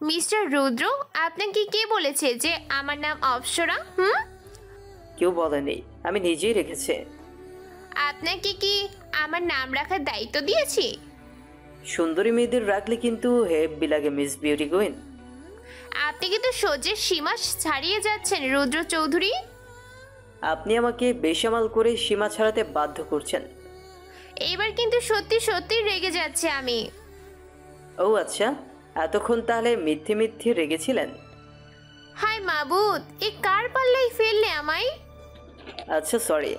মিস্টার রুদ্র, আপনাকে কে বলেছে যে আমার নাম অপসরা? কেউ বলেনি, আমি নিজেই রেখেছি। আপনাকে কি আমার নাম রাখার দায়িত্ব দিয়েছি? সুন্দরী মেয়েদের রাখলে কিন্তু হেব্বি লাগে মিস বিউটি কুইন। আপনি কিন্তু সহ্যের সীমা ছাড়িয়ে যাচ্ছেন রুদ্র চৌধুরী। আপনি আমাকে বেসামাল করে সীমা ছাড়াতে বাধ্য করছেন। এইবার কিন্তু সত্যি সত্যি রেগে যাচ্ছে আমি। ও আচ্ছা, এতক্ষণ তাহলে মিথ্যে মিথ্যে রেগেছিলেন? হাই মাবুদ, এ কার পাল্লাই ফেললে আমায়? আচ্ছা সরি,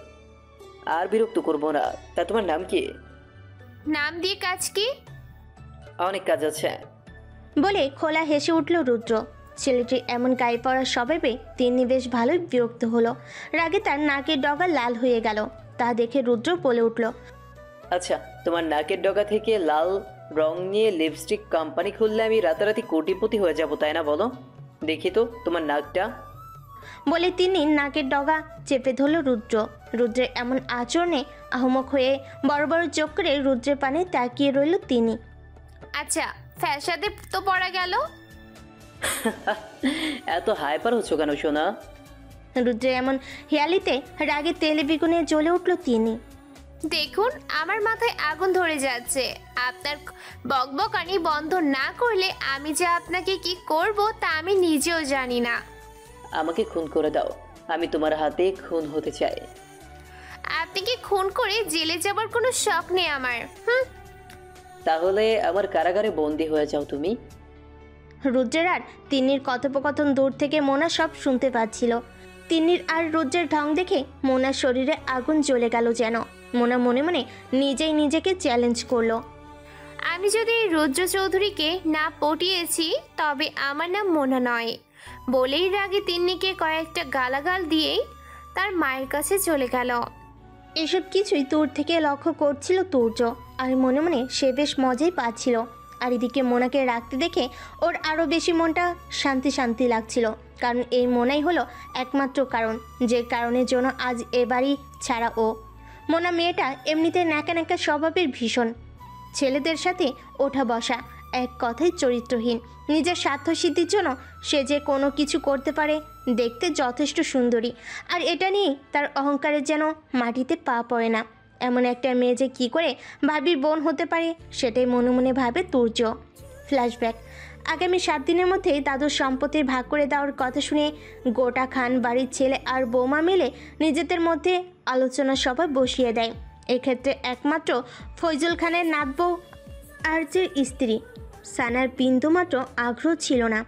আর বিরক্ত করবো না। তা তোমার নাম কি? নাম দিয়ে কাজ কি? অনেক কাজ আছে বলে খোলা হেসে উঠল রুদ্র। ছেলেটির এমন গায়ে পড়ার স্বভাবে তিনি বেশ ভালোই বিরক্ত হলো। রাগে তার নাকের ডগা লাল হয়ে গেল। তা দেখে রুদ্র বলে উঠল, আচ্ছা, তোমার নাকের ডগা থেকে লাল রং নিয়ে লিপস্টিক কোম্পানি খুললে আমি রাতারাতি কোটিপতি হয়ে যাব, তাই না? বলো দেখি তো তোমার নাকটা। বলে তিনি নাকের ডগা চেপে ধরল রুদ্র। রুদ্রের এমন আচরণে আহমক হয়ে বড় বড় চোখ করে রুদ্রের পানে তাকিয়ে রইল তিনি। আচ্ছা, ফ্যাসাদে তো পড়া গেল। এত হাইপার হচ্ছ কেন সোনা? রুদ্রের এমন হেয়ালিতে রাগে তেলে বেগুনে জ্বলে উঠল তিনি। দেখুন, আমার মাথায় আগুন ধরে যাচ্ছে। আপনার বকবকানি বন্ধ না করলে আমি যে আপনাকে কি করব তা আমি নিজেও জানি না। আমাকে খুন করে দাও, আমি তোমার হাতে খুন হতে চাই। আপনি কি খুন করে জেলে যাবার কোনো শখ নেই আমার। তাহলে আমার কারাগারে বন্দি হয়ে যাও তুমি। রুদ্রের আর তিন্নির কথোপকথন দূর থেকে মোনা সব শুনতে পাচ্ছিল। তিন্নির আর রুদ্রের ঢং দেখে মোনার শরীরে আগুন জ্বলে গেল যেন। মোনা মনে মনে নিজেই নিজেকে চ্যালেঞ্জ করলো, আমি যদি রুদ্র চৌধুরীকে না পটিয়েছি তবে আমার নাম মোনা নয়। বলেই রাগে তিন্নিকে কয়েকটা গালাগাল দিয়েই তার মায়ের কাছে চলে গেল। এসব কিছুই দূর থেকে লক্ষ্য করছিল তুর্য, আর মনে মনে সে বেশ মজাই পাচ্ছিল। আর এদিকে মোনাকে রাখতে দেখে ওর আরও বেশি মনটা শান্তি শান্তি লাগছিল, কারণ এই মোনাই হলো একমাত্র কারণ, যে কারণের জন্য আজ এ বাড়ি ছাড়া ও। মোনা মেয়েটা এমনিতে ন্যাকা ন্যাকা স্বভাবের ভীষণ, ছেলেদের সাথে ওঠা বসা, এক কথায় চরিত্রহীন। নিজের স্বার্থসিদ্ধির জন্য সে যে কোনো কিছু করতে পারে, দেখতে যথেষ্ট সুন্দরী, আর এটা নিয়েই তার অহংকারের যেন মাটিতে পা পড়ে না। এমন একটা মেয়ে যে কী করে ভাবির বোন হতে পারে সেটাই মনে মনে ভাবে তুর্য। ফ্ল্যাশব্যাক। আগামী 7 দিনের মধ্যেই দাদুর সম্পত্তির ভাগ করে দেওয়ার কথা শুনে গোটা খান বাড়ির ছেলে আর বৌমা মিলে নিজেদের মধ্যে আলোচনা সভা বসিয়ে দেয়। এক্ষেত্রে একমাত্র ফয়জুল খানের নাতবউ আর যে স্ত্রী সানার বিন্দুমাত্র আগ্রহ ছিল না।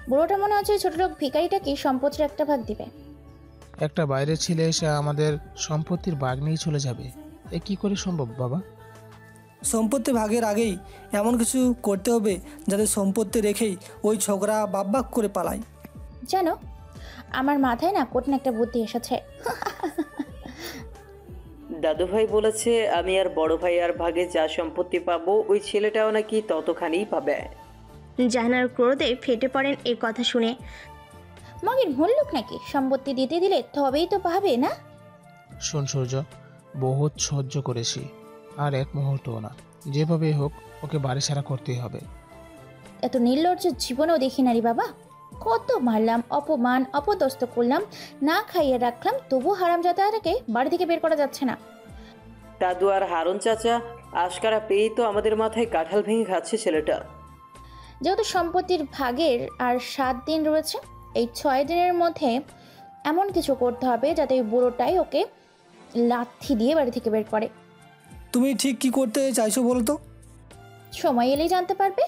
বুড়োটা মনে হচ্ছে ছোট লোক ভিখারিটাকে সম্পত্তির একটা ভাগ দিবে। একটা বাইরের ছেলে এসে আমাদের সম্পত্তির ভাগ নিয়ে চলে যাবে, এ কি করে সম্ভব বাবা? সম্পত্তি ভাগের আগেই এমন কিছু করতে হবে যাতে সম্পত্তি রেখেই ওই ছোকরা বাব্বাক করে পালায়। জানো, আমার মাথায় না কঠিন একটা বুদ্ধি এসেছে। দাদু ভাই বলেছে আমি আর বড় ভাই আর ভাগে যা সম্পত্তি পাবো ওই ছেলেটাও নাকি ততখানিই পাবে। জাহানার ক্রোধে ফেটে পড়েন এ কথা শুনে। মগের ভুল লোক নাকি, সম্পত্তি দিতে দিলে তবেই তো পাবে না। শোন সূর্য, বহুত সহ্য করেছি, আর এক মুহূর্তও না। যেভাবে হোক ওকে বাড়ি ছাড়া করতেই হবে। এত নির্লজ্জ জীবনেও দেখি না রে বাবা। কত মারলাম, অপমান অপদস্থ করলাম, না খাইয়ে রাখলাম, তবু হারামজাদাটাকে বাড়ি থেকে বের করা যাচ্ছে না। দাদু আর হারুন চাচা আশকারা পেয়েই তো আমাদের মাথায় কাঁঠাল ভেঙে খাচ্ছে ছেলেটা। যেহেতু সম্পত্তির ভাগের আর 7 দিন রয়েছে, এই 6 দিনের মধ্যে এমন কিছু করতে হবে যাতে ওই বুড়োটাই ওকে লাথি দিয়ে বাড়ি থেকে বের করে। তুমি ঠিক কি করতে চাইছো বলো তো? সময় এলেই জানতে পারবে।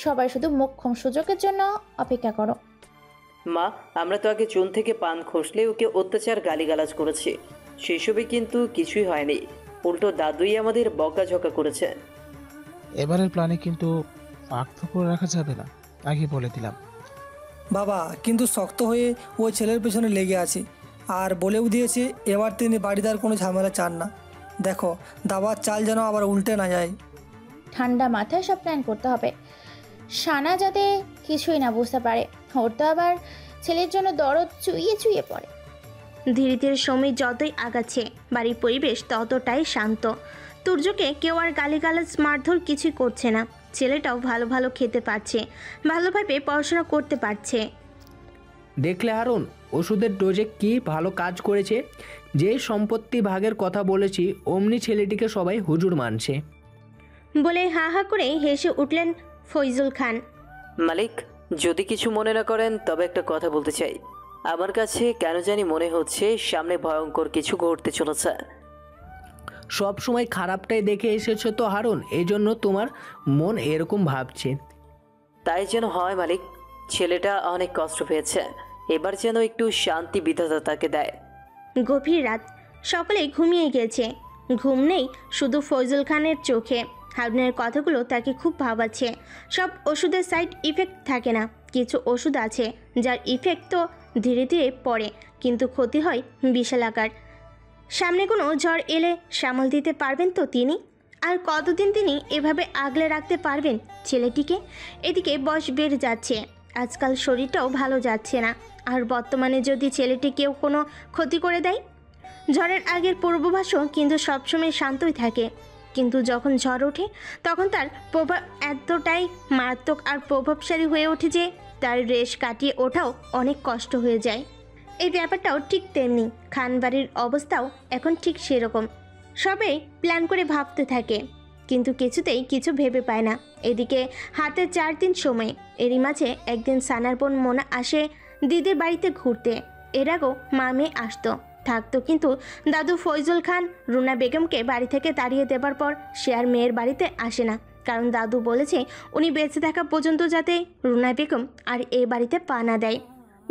সবাই শুধু মোক্ষম সুযোগের জন্য অপেক্ষা করো। মা, আমরা তো আগে চুন থেকে পান খসলে ওকে অত্যাচার গালিগালাজ করেছি, সেসবে কিন্তু কিছুই হয়নি। উল্টো দাদুই আমাদের বকাঝকা করেছে। এবারের প্ল্যানে কিন্তু পার্থক্য রাখা যাবে না, আগে বলে দিলাম। বাবা কিন্তু শক্ত হয়ে ওই ছেলের পেছনে লেগে আছে, আর বলেও দিয়েছে এবার তিনি বাড়িদার কোনো ঝামেলা চান না। দেখো দাবার চাল যেন আবার উল্টে না যায়। ঠান্ডা মাথায় সব প্ল্যান করতে হবে, সানা যাতে কিছুই না বুঝতে পারে। ওর তো আবার ছেলের জন্য দরদ চুইয়ে চুইয়ে পড়ে। ধীরে ধীরে সময় যতই আগাচ্ছে বাড়ির পরিবেশ ততটাই শান্ত। তুর্যকে কেউ আর গালিগালাজ মারধর কিছুই করছে না। ছেলেটাও ভালো ভালো খেতে পারছে, ভালোভাবে পড়াশোনা করতে পারছে। দেখলে হারুন, ওষুধের ডোজে কি ভালো কাজ করেছে। যে সম্পত্তি ভাগের কথা বলেছি অমনি ছেলেটিকে সবাই হুজুর মানছে বলে হা হা করে হেসে উঠলেন ফয়জুল খান। মালিক, যদি কিছু মনে না করেন তবে একটা কথা বলতে চাই। আমার কাছে কেন জানি মনে হচ্ছে সামনে ভয়ঙ্কর কিছু ঘটতে চলেছে। সব সময় খারাপটাই দেখে এসেছো তো হারুন, এই জন্য তোমার মন এরকম ভাবছে। তাই যেন হয় মালিক। ছেলেটা অনেক কষ্ট পেয়েছে, এবার যেন একটু শান্তি বিধাতা তাকে দেয়। গভীর রাত, সকলেই ঘুমিয়ে গেছে। ঘুম নেই শুধু ফয়জুল খানের চোখে। হারুনের কথাগুলো তাকে খুব ভাবাচ্ছে। সব ওষুধের সাইড ইফেক্ট থাকে না, কিছু ওষুধ আছে যার ইফেক্ট তো ধীরে ধীরে পড়ে, কিন্তু ক্ষতি হয় বিশাল আকার। সামনে কোনো ঝড় এলে সামাল দিতে পারবেন তো তিনি? আর কতদিন তিনি এভাবে আগলে রাখতে পারবেন ছেলেটিকে? এদিকে বয়স বেড়ে যাচ্ছে, আজকাল শরীরটাও ভালো যাচ্ছে না। আর বর্তমানে যদি ছেলেটি কেউ কোনো ক্ষতি করে দেয়। ঝড়ের আগের পূর্বাভাসও কিন্তু সবসময় শান্তই থাকে, কিন্তু যখন ঝড় ওঠে তখন তার প্রভাব এতটাই মারাত্মক আর প্রভাবশালী হয়ে ওঠে যে তার রেশ কাটিয়ে ওঠাও অনেক কষ্ট হয়ে যায়। এই ব্যাপারটাও ঠিক তেমনি। খানবাড়ির অবস্থাও এখন ঠিক সেরকম। সবাই প্ল্যান করে ভাবতে থাকে, কিন্তু কিছুতেই কিছু ভেবে পায় না। এদিকে হাতে 4 দিন সময়। এরই মাঝে একদিন সানার বোন মোনা আসে দিদির বাড়িতে ঘুরতে। এর আগেও মা মেয়ে আসতো থাকতো, কিন্তু দাদু ফয়জুল খান রুনা বেগমকে বাড়ি থেকে তাড়িয়ে দেবার পর সে আর মেয়ের বাড়িতে আসে না, কারণ দাদু বলেছে উনি বেঁচে থাকা পর্যন্ত যাতে রুনা বেগম আর এই বাড়িতে পা না দেয়।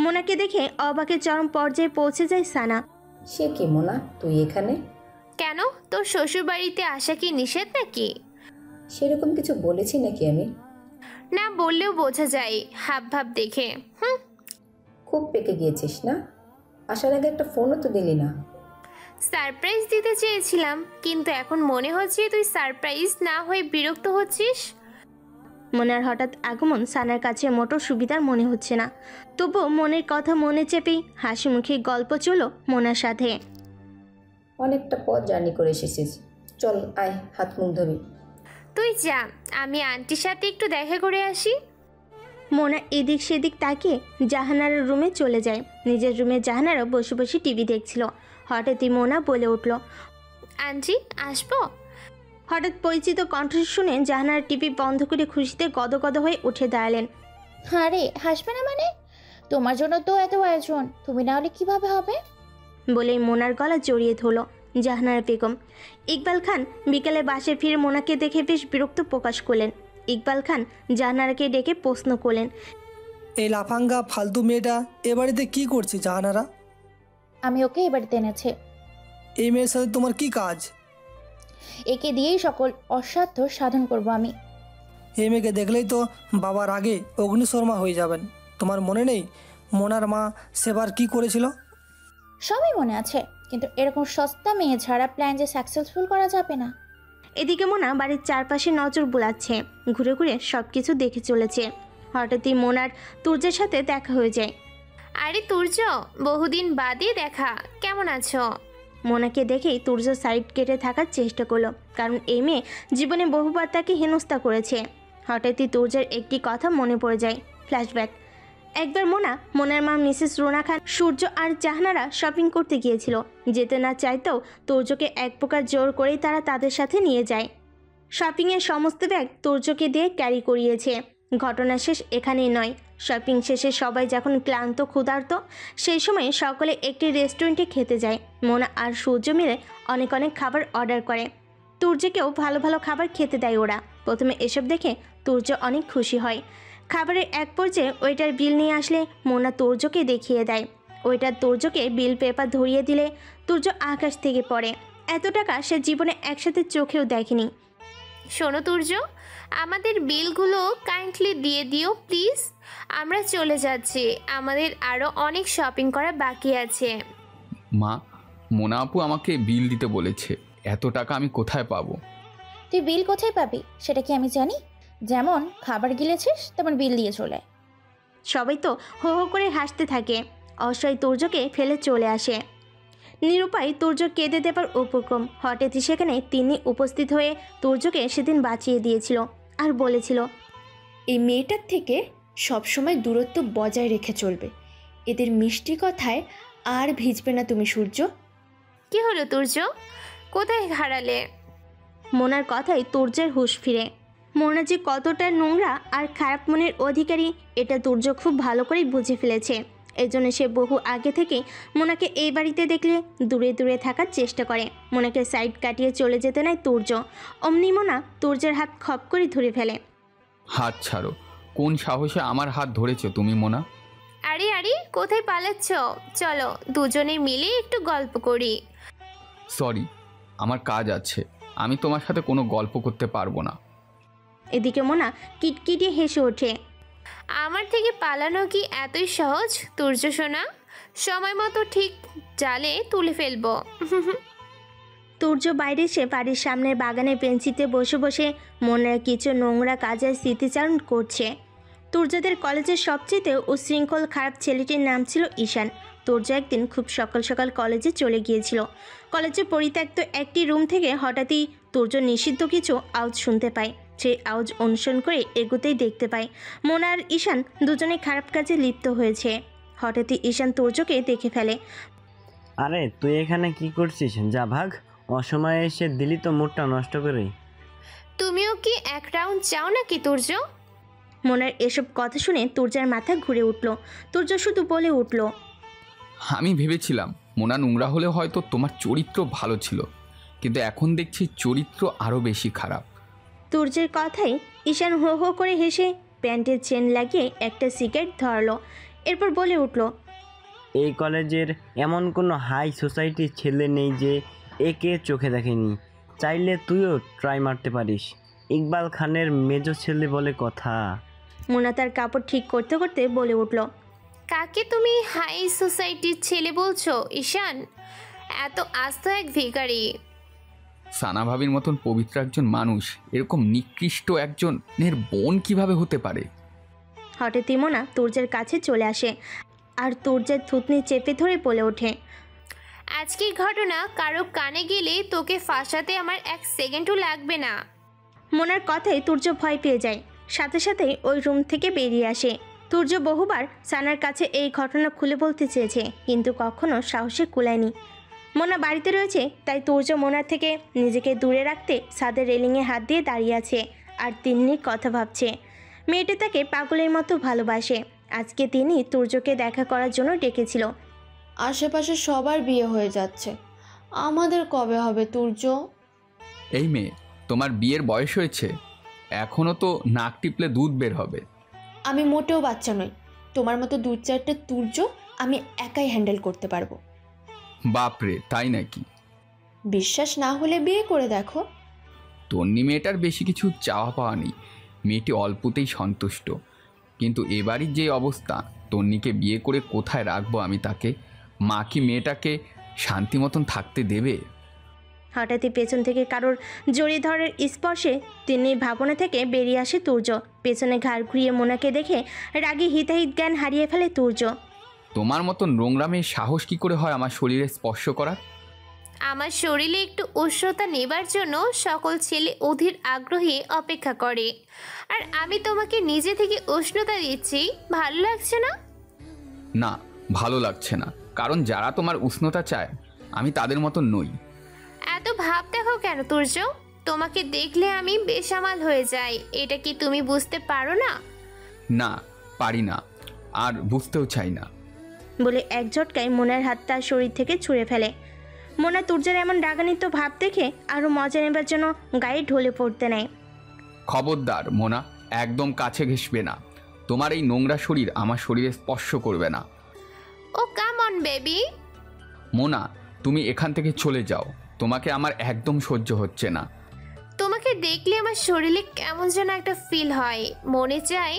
মোনাকে দেখে অবাকের চরম পর্যায়ে পৌঁছে যায় সানা। সে কি মোনা, তুই এখানে? কেন, তোর শ্বশুর বাড়িতে আসা কি নিষেধ নাকি? সেরকম কিছু বলেছি নাকি আমি? না বললেও বোঝা যায় হাব ভাব দেখে। খুব পেকে গিয়েছিস না? আসার আগে একটা ফোনও তো দিলি না। সারপ্রাইজ দিতে চেয়েছিলাম, কিন্তু এখন মনে হচ্ছে তুই সারপ্রাইজ না হয়ে বিরক্ত হচ্ছিস। মোনার হঠাৎ আগমন সানার কাছে মোটর সুবিধার মনে হচ্ছে না, তবুও মনের কথা মনে চেপেই হাসি মুখে গল্প চলো মোনার সাথে। অনেকটা পথ জার্নি করে এসেছিস, চল আয় হাত মুখ ধরি। তুই যা, আমি আন্টির সাথে একটু দেখা করে আসি। মোনা এদিক সেদিক তাকিয়ে জাহানারার রুমে চলে যায়। নিজের রুমে জাহানারা বসে বসে টিভি দেখছিল। হঠাৎই মোনা বলে উঠল, আন্টি আসবো? হঠাৎ পরিচিত কণ্ঠ শুনে জাহানারা টিভি বন্ধ করে খুশিতে গদগদ হয়ে উঠে দাঁড়ালেন। আরে হাসবে না মানে? তোমার জন্য তো এত আয়োজন, তুমি না হলে কিভাবে হবে? বলেই মোনার গলা জড়িয়ে ধরল জাহানারা বেগম। ইকবাল খান বিকেলে বাসে ফিরে মোনাকে দেখে বেশ বিরক্ত প্রকাশ করলেন। ইকবাল খান জাহানারাকে ডেকে প্রশ্ন করলেন, এই লাফাঙ্গা ফালতু মেয়েটা এ বাড়িতে কী করছে জাহানারা? আমি ওকে এ বাড়িতে এনেছি। এই মেয়ের সাথে তোমার কি কাজ? একে দিয়েই সকল অসাধ্য সাধন করব আমি। এই মেয়েকে দেখলেই তো বাবার আগে অগ্নিশর্মা হয়ে যাবেন। তোমার মনে নেই মোনার মা সেবার কি করেছিল? সবই মনে আছে, কিন্তু এরকম সস্তা মেয়ে ছাড়া প্ল্যান যে সাকসেসফুল করা যাবে না। এদিকে মোনা বাড়ির চারপাশে নজর বুলাচ্ছে, ঘুরে ঘুরে সব কিছু দেখে চলেছে। হঠাৎই মোনার তুর্যের সাথে দেখা হয়ে যায়। আরে তুর্য, বহুদিন বাদে দেখা, কেমন আছো? মোনাকে দেখেই তুর্য সাইড কেটে থাকার চেষ্টা করলো, কারণ এই মেয়ে জীবনে বহুবার তাকে হেনস্থা করেছে। হঠাৎই তুর্যের একটি কথা মনে পড়ে যায়, ফ্ল্যাশব্যাক। একবার মোনার মা মিসেস রুনা খান, সূর্য আর জাহানারা শপিং করতে গিয়েছিল। যেতে না চাইতেও তুর্যকে এক প্রকার জোর করেই তারা তাদের সাথে নিয়ে যায়। শপিংয়ের সমস্ত ব্যাগ তুর্যকে দিয়ে ক্যারি করিয়েছে। ঘটনা শেষ এখানেই নয়। শপিং শেষে সবাই যখন ক্লান্ত ক্ষুধার্ত, সেই সময় সকলে একটি রেস্টুরেন্টে খেতে যায়। মোনা আর সূর্য মিলে অনেক অনেক খাবার অর্ডার করে। তুর্যকেও ভালো ভালো খাবার খেতে দেয় ওরা। প্রথমে এসব দেখে তুর্য অনেক খুশি হয়। খাবারের এক পর্যায়ে ওইটার বিল নিয়ে আসলে মোনা তুর্যকে দেখিয়ে দেয়। ওইটার তুর্যকে বিল পেপার ধরিয়ে দিলে তুর্য আকাশ থেকে পড়ে। এত টাকা সে জীবনে একসাথে চোখেও দেখেনি। শোনো তুর্য, আমাদের বিলগুলো কাইন্ডলি দিয়ে দিও প্লিজ। আমরা চলে যাচ্ছি, আমাদের আরও অনেক শপিং করা বাকি আছে। মা, মোনা আপু আমাকে বিল দিতে বলেছে। এত টাকা আমি কোথায় পাবো? তুই বিল কোথায় পাবি সেটা কি আমি জানি? যেমন খাবার গিলেছিস তেমন বিল দিয়ে চলে। সবাই তো হো হো করে হাসতে থাকে। অসহায় তুর্যকে ফেলে চলে আসে। নিরুপায় তুর্য কেঁদে দেবার উপক্রম। হঠাৎই সেখানে তিনি উপস্থিত হয়ে তুর্যকে সেদিন বাঁচিয়ে দিয়েছিল আর বলেছিল, এই মেয়েটার থেকে সবসময় দূরত্ব বজায় রেখে চলবে। এদের মিষ্টি কথায় আর ভিজবে না তুমি সূর্য। কি হলো তুর্য, কোথায় হারালে? মোনার কথায় তুর্যের হুঁশ ফিরে। মোনা যে কতটা নোংরা আর খারাপ মনের অধিকারী এটা তুর্য খুব ভালো করেই বুঝে ফেলেছে। এজন্য সে বহু আগে থেকেই মোনাকে এই বাড়িতে দেখলে দূরে দূরে থাকার চেষ্টা করে। মোনাকে সাইড কাটিয়ে চলে যেতে নেয় তুর্য। অমনি মোনা তুর্যের হাত খপ করে ধরে ফেলে। হাত ছাড়ো! কোন সাহসে আমার হাত ধরেছো তুমি মোনা? আরে আরে, কোথায় পালাচ্ছ? চলো দুজনে মিলে একটু গল্প করি। সরি, আমার কাজ আছে, আমি তোমার সাথে কোনো গল্প করতে পারবো না। এদিকে মোনা কিটকিটিয়ে হেসে ওঠে। আমার থেকে পালানো কি এতই সহজ তুর্য সোনা? সময় মতো ঠিক জালে তুলে ফেলবো। তুর্য বাইরে এসে বাড়ির সামনের বাগানে বেঞ্চিতে বসে বসে মনের কিছু নোংরা কাজের স্মৃতিচারণ করছে। তুর্যদের কলেজের সবচেয়ে উচ্ছৃঙ্খল খারাপ ছেলেটির নাম ছিল ঈশান। তুর্য একদিন খুব সকাল সকাল কলেজে চলে গিয়েছিল। কলেজে পরিত্যক্ত একটি রুম থেকে হঠাৎই তুর্য নিষিদ্ধ কিছু আওয়াজ শুনতে পায়। সেই আওয়াজ অনুসরণ করে এগোতেই দেখতে পায় মোনা আর ঈশান দুজনে খারাপ কাজে লিপ্ত হয়েছে। হঠাৎই ঈশান তুর্যকে দেখে ফেলে। আরে তুই এখানে কি করছিস? যা ভাগ, অসময়ে এসে দিলি তো মুডটা নষ্ট করে। তুমিও কি এক রাউন্ড চাও নাকি তুর্য? মোনার এসব কথা শুনে তুর্যের মাথা ঘুরে উঠল। তুর্য শুধু বলে উঠল, আমি ভেবেছিলাম মোনা নোংরা হলে হয়তো তোমার চরিত্র ভালো ছিল, কিন্তু এখন দেখছি চরিত্র আরও বেশি খারাপ। তুর্যের কথাই ঈশান হো হো করে হেসে প্যান্টের চেন লাগিয়ে একটা সিগারেট ধরলো। এরপর বলে উঠল, এই কলেজের এমন কোনো হাই সোসাইটির ছেলে নেই যে একে চোখে দেখেনি। চাইলে তুইও ট্রাই মারতে পারিস। ইকবাল খানের মেজো ছেলে বলে কথা। মোনা তার কাপড় ঠিক করতে করতে বলে উঠল, কাকে তুমি হাই সোসাইটির ছেলে বলছো ঈশান? এত আস্ত এক ভিখারি। সানা ভাবির মতন পবিত্র একজন মানুষ এরকম নিকৃষ্ট একজনের বোন কিভাবে হতে পারে? হঠাৎই মোনা তুর্যের কাছে চলে আসে আর তুর্যের থুতনি চেপে ধরে বলে ওঠে, আজকের ঘটনা কারো কানে গেলে তোকে ফাঁসাতে আমার এক সেকেন্ডও লাগবে না। মোনার কথায় তুর্য ভয় পেয়ে যায়। সাথে সাথেই ওই রুম থেকে বেরিয়ে আসে। তুর্য বহুবার সানার কাছে এই ঘটনা খুলে বলতে চেয়েছে, কিন্তু কখনো সাহসে কুলায়নি। মোনা বাড়িতে রয়েছে, তাই তুর্য মোনার থেকে নিজেকে দূরে রাখতে ছাদের রেলিংয়ে হাত দিয়ে দাঁড়িয়ে আছে আর তিন্নির কথা ভাবছে। মেয়েটা তাকে পাগলের মতো ভালোবাসে। আজকে তিনি তুর্যকে দেখা করার জন্য ডেকেছিল। আশেপাশে সবার বিয়ে হয়ে যাচ্ছে, আমাদের কবে হবে তুর্য? এই মেয়ে, তোমার বিয়ের বয়স হয়েছে, এখনও তো নাক টিপলে দুধ বের হবে। আমি মোটেও বাচ্চা নই, তোমার মতো 2-4টে তুর্য আমি একাই হ্যান্ডেল করতে পারবো। বাপরে, তাই নাকি? বিশ্বাস না হলে বিয়ে করে দেখো। তন্নি মেয়েটার বেশি কিছু চাওয়া পাওয়া নেই, মেয়েটি অল্পতেই সন্তুষ্ট। কিন্তু এবারই যে অবস্থা, তন্নিকে বিয়ে করে কোথায় রাখবো আমি তাকে? মা কি মেয়েটাকে শান্তি মতন থাকতে দেবে? হঠাৎই পেছন থেকে কারোর জড়িয়ে ধরার স্পর্শে তিনি ভাবনা থেকে বেরিয়ে আসে তুর্য। পেছনে ঘাড় ঘুরিয়ে মোনাকে দেখে রাগে হিতাহিত জ্ঞান হারিয়ে ফেলে তুর্য। তোমার মতন নোংরামের সাহস কি করে হয় আমার শরীরে স্পর্শ করার? আমার শরীরে একটু উষ্ণতা নেবার জন্য সকল ছেলে অধীর আগ্রহে অপেক্ষা করে, আর আমি তোমাকে নিজে থেকে উষ্ণতা দিচ্ছি। ভালো লাগছে না? না, ভালো লাগছে না, কারণ যারা তোমার উষ্ণতা চায় আমি তাদের মতন নই। এত ভাব দেখো কেন তুর্য? তোমাকে দেখলে আমি বেসামাল হয়ে যাই, এটা কি তুমি বুঝতে পারো না? না, পারি না, আর বুঝতেও চাই না বলে এক ঝটকায় মোনার হাত তার শরীর থেকে ছুঁড়ে ফেলে। মোনা তুর্যের এমন রাগান্বিত ভাব দেখে আরও মজা নেবার জন্য গায়ে ঢলে পড়তে নেয়। খবরদার মোনা, একদম কাছে ঘেঁষবে না। তোমার এই নোংরা শরীর আমার শরীরে স্পর্শ করবে না। ও কাম অন বেবি। মোনা, তুমি এখান থেকে চলে যাও, তোমাকে আমার একদম সহ্য হচ্ছে না। তোমাকে দেখলে আমার শরীরে কেমন যেন একটা ফিল হয়, মনে চাই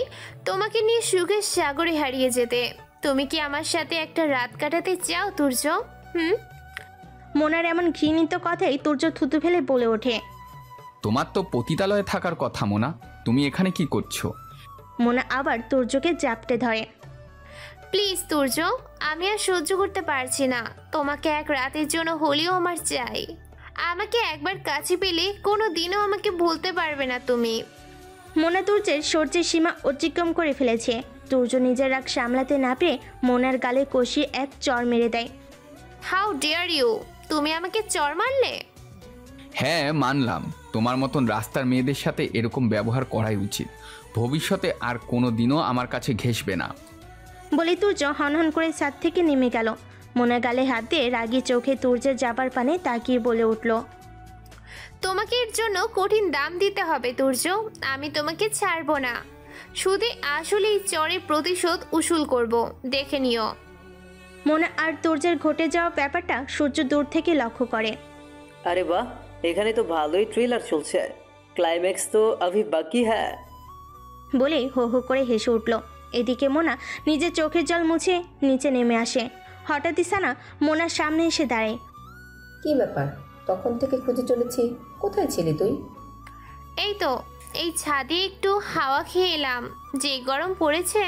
তোমাকে নিয়ে সুখের সাগরে হারিয়ে যেতে। তুমি কি আমার সাথে একটা রাত কাটাতে চাও তুর্য? মোনার এমন ঘৃণিত কথাই তুর্য থুতু ফেলে বলে ওঠে। তোমার তো পতিতালয়ে থাকার কথা মোনা, তুমি এখানে কি করছো? মোনা আবার তুর্যকে জাপটে ধরে। প্লিজ তুর্য, আমি আর সহ্য করতে পারছি না। তোমাকে এক রাতের জন্য হলেও আমার চাই। আমাকে একবার কাছে পেলে কোনো দিনও আমাকে ভুলতে পারবে না তুমি। মোনা তুর্যের সহ্যের সীমা অতিক্রম করে ফেলেছে। তুর্য নিজের রাগ সামলাতে না পেরে মোনার গালে কষিয়ে এক চড় মেরে দেয়। How dare you! তুমি আমাকে চড় মারলে? হ্যাঁ, মানলাম, তোমার মতন রাস্তার মেয়েদের সাথে এরকম ব্যবহার করাই উচিত। ভবিষ্যতে আর কোনো দিনও আমার কাছে ঘেঁষবে না। বলে তুর্য হনহন করে ছাদ থেকে নেমে গেল। মোনার গালে হাত দিয়ে রাগী চোখে তুর্যের যাবার পানে তাকিয়ে বলে উঠল, তোমাকে এর জন্য কঠিন দাম দিতে হবে তুর্য। আমি তোমাকে ছাড়বো না। শুধু আসলে এই চরের প্রতিশোধ উসুল করব, দেখে নিও। মোনা আর তুর্যের ঘটে যাওয়া ব্যাপারটা সূর্য দূর থেকে লক্ষ্য করে। আরে বাহ, এখানে তো ভালোই ট্রেলার চলছে। ক্লাইম্যাক্স তো আভি বাকি হ্যাঁ বলে হো হো করে হেসে উঠল। এদিকে মোনা নিজের চোখের জল মুছে নিচে নেমে আসে। হঠাৎই সানা মোনার সামনে এসে দাঁড়ায়। কি ব্যাপার, তখন থেকে খুঁজে চলেছি, কোথায় ছিলি তুই? এই তো, এই ছাদে একটু হাওয়া খেয়ে এলাম, যে গরম পড়েছে।